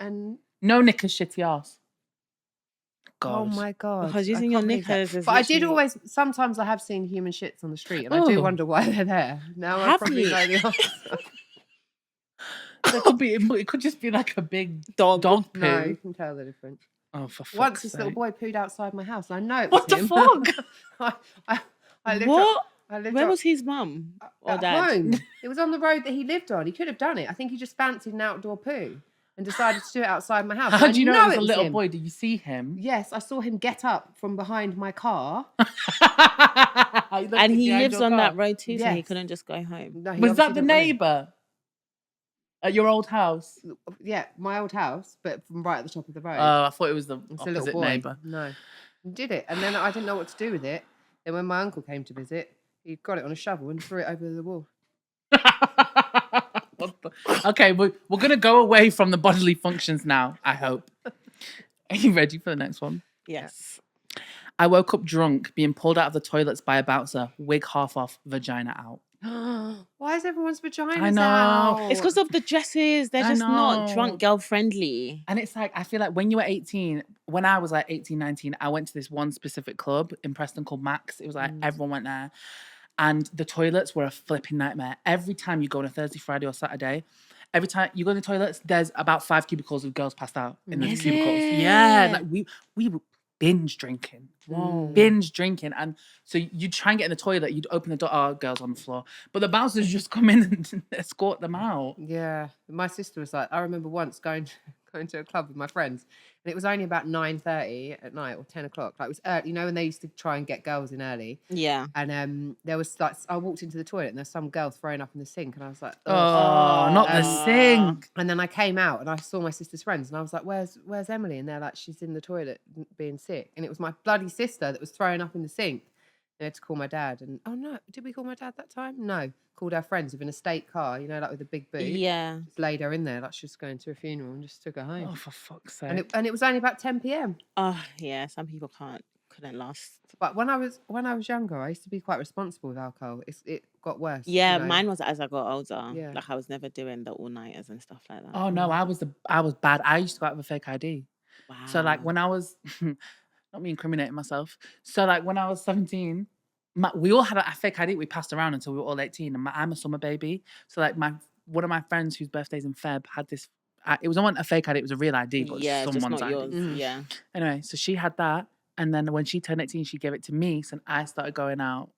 And No knickers, shitty ass. God. oh my God. Because I using your can't believe that. knickers is But I did literally- always, sometimes I have seen human shits on the street and I do Oh. wonder why they're there. Now I Have probably you? know the answer. It could be. It could just be like a big Dog. dog poo. No, you can tell the difference. Oh, for fuck's Once this sake. little boy pooed outside my house and I know it was What the him. fuck? I lived What? Up, I lived Where up, was his mum or at dad? home. It was on the road that he lived on. He could have done it. I think he just fancied an outdoor poo and decided to do it outside my house. How I do you know it was a was little him. boy? Did you see him? Yes, I saw him get up from behind my car. And he lives on that road too, so he Yes. couldn't just go home. No, he Was that obviously the didn't want neighbour at your old house? it. Yeah, my old house, but from right at the top of the road. Oh, I thought it was the It's a little opposite boy. neighbour. No, he did it, and then I didn't know what to do with it. Then when my uncle came to visit, he got it on a shovel and threw it over the wall. What the- Okay, we're going to go away from the bodily functions now, I hope. Are you ready for the next one? Yes. I woke up drunk, being pulled out of the toilets by a bouncer, wig half off, vagina out. Why is everyone's vaginas I know. out? It's because of the dresses. They're just not drunk girl friendly. And it's like, I feel like when you were 18, when I was like 18, 19, I went to this one specific club in Preston called Max. It was like everyone went there. And the toilets were a flipping nightmare. Every time you go on a Thursday, Friday or Saturday, every time you go in the toilets, there's about 5 cubicles of girls passed out in the cubicles. Yeah, like we were binge drinking. Whoa. Binge drinking. And so you'd try and get in the toilet, you'd open the door, oh, girls on the floor. But the bouncers just come in and escort them out. Yeah. My sister was like, I remember once going to a club with my friends, and it was only about 9:30 at night or 10 o'clock. Like, it was early, you know, when they used to try and get girls in early. Yeah. And there was like, I walked into the toilet and there's some girl throwing up in the sink, and I was like, Oh, not the sink. And then I came out and I saw my sister's friends, and I was like, where's Emily? And they're like, she's in the toilet being sick. And it was my bloody sister that was throwing up in the sink. I had to call my dad, and oh no, did we call my dad that time? No, called our friends with an estate car, you know, like with a big boot. Yeah. Just laid her in there like she was going to a funeral, and just took her home. Oh, for fuck's sake. And it was only about 10 p.m. Oh yeah, some people couldn't last. But when I was younger, I used to be quite responsible with alcohol. It got worse. Yeah, you know. mine was as I got older. Yeah. Like I was never doing the all-nighters and stuff like that. Oh no, I was bad. I used to go out with a fake ID. Wow. So like when I was, not me incriminating myself. So like when I was 17, we all had a fake ID we passed around until we were all 18. And I'm a summer baby. So like one of my friends whose birthday's in Feb had this. It wasn't a fake ID. It was a real ID, but yeah, just someone's not ID. yours. Yeah. Anyway, so she had that, and then when she turned 18, she gave it to me. So I started going out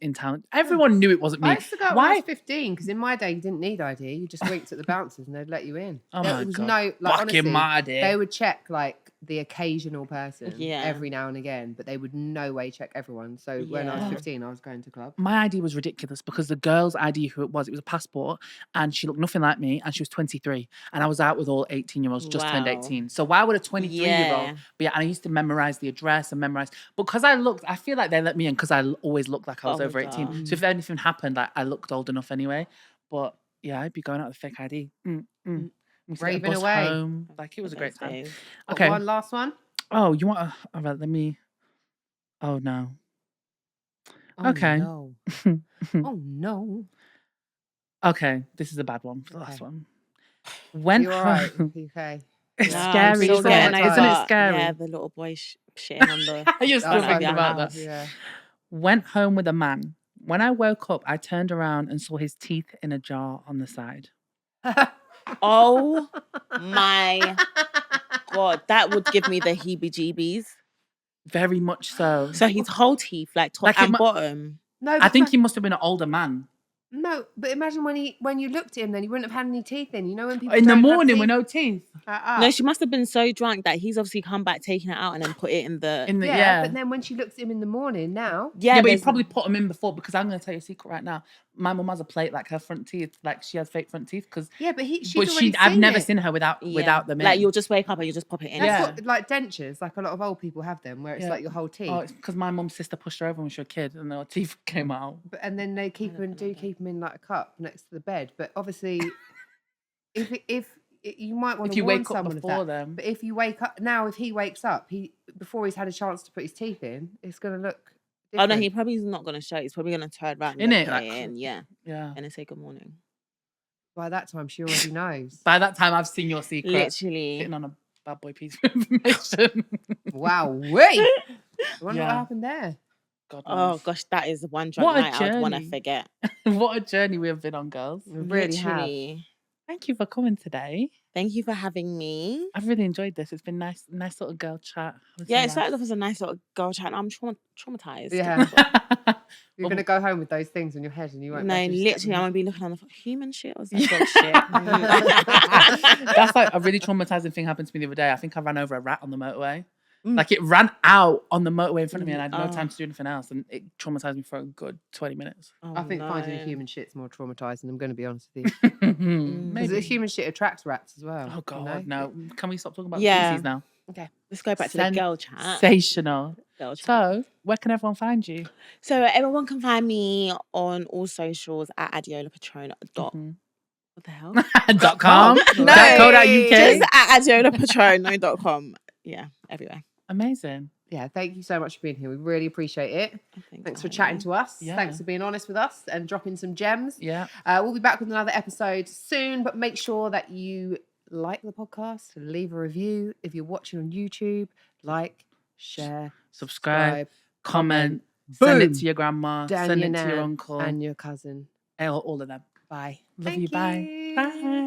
in town. Everyone knew it wasn't me. I used to go when I was 15, because in my day you didn't need ID. You just winked at the bouncers and they'd let you in. Oh there my was God. no, like, Fucking honestly, my day. they would check like the occasional person Yeah. every now and again, but they would no way check everyone. So when I Yeah. was 15, I was going to club. My ID was ridiculous because the girl's ID, who it was a passport, and she looked nothing like me, and she was 23, and I was out with all 18-year-olds just turned Wow. 18. So why would a 23-year-old? Yeah. But yeah, and I used to memorize the address and memorize, because I feel like they let me in because I always looked like I was over 18. Older. So if anything happened, like I looked old enough anyway. But yeah, I'd be going out with fake ID. We used to get a Raving bus away. home. Like it was a great Those time. days. Got Okay. one last one. Oh, you want? All right, let me. Oh no. Oh, Okay. No. Oh no. Okay, this is a bad one for the last Okay. one. When You all right? Okay. It's No, I'm scary, still isn't getting it? Isn't over- it scary? Yeah, the little boy shitting on the. You're still Oh, thinking yeah. about that. Yeah. Went home with a man. When I woke up, I turned around and saw his teeth in a jar on the side. Oh my God, that would give me the heebie-jeebies. Very much so. So his whole teeth, like top Like it and mu- bottom. No, I but think he must have been an older man. No, but imagine when you looked at him, then he wouldn't have had any teeth in. You know when people In the don't have morning teeth with no teeth. No, she must have been so drunk that he's obviously come back, taken it out, and then put it in the. In the yeah, but then when she looks at him in the morning now, Yeah, but he there's- probably put them in before, because I'm going to tell you a secret right now. My mum has a plate, like her front teeth, like she has fake front teeth, because yeah, but I've I've never seen her without them in. Like you'll just wake up and you just pop it in. That's Yeah. what, like dentures, like a lot of old people have them, where it's Yeah. like your whole teeth. Oh, it's because my mum's sister pushed her over when she was a kid, and her teeth came out. And then they keep them in like a cup next to the bed. But obviously, if you might want If to you warn wake up someone of before that. them. But if you wake up now, if he wakes up, before he's had a chance to put his teeth in, it's going to look Oh no, different. he probably is not going to show it. He's probably going to turn around Innit? and put Like- it in. Yeah, Yeah. and then say good morning. By that time, she already knows. By that time, I've seen your secret. Literally. Sitting on a bad boy piece of information. Wow, wait! I wonder Yeah. what happened there. God Oh knows. gosh, that is one drunk What a night I would want to journey. forget. What a journey we have been on, girls. We really have. Literally. Thank you for coming today. Thank you for having me. I've really enjoyed this. It's been nice little girl chat. Yeah, it started off as a nice little girl chat. And I'm traumatized. Yeah. You're Well, going to go home with those things in your head and you won't No, be able to just get literally, I'm them. gonna be looking on the human shit or Yeah. dog shit. That's like a really traumatizing thing happened to me the other day. I think I ran over a rat on the motorway. Mm. Like it ran out on the motorway in front of me, and I had no Oh. time to do anything else, and it traumatized me for a good 20 minutes. Oh, I think finding no. human shit's more traumatizing, I'm going to be honest with you. Because Maybe. the human shit attracts rats as well. Oh you God, know? no! Can we stop talking about Yeah. feces now? Okay. Let's go back to the girl chat. Sensational. Girl chat. So, where can everyone find you? So everyone can find me on all socials at Adeola Patronne. Mhm. What the hell? .com. No, .co.uk. just at Adeola Patronne, no .com. Yeah, everywhere. Amazing. yeah, thank you so much for being here. We really appreciate it. Thanks for chatting to us. Yeah. Thanks for being honest with us and dropping some gems. Yeah. We'll be back with another episode soon, but make sure that you like the podcast, leave a review. If you're watching on YouTube, like, share, subscribe, comment, Boom. send it to your grandma, Dan, send your it to your nan, uncle, and your cousin. all of them. Bye. Love you. Bye. Bye.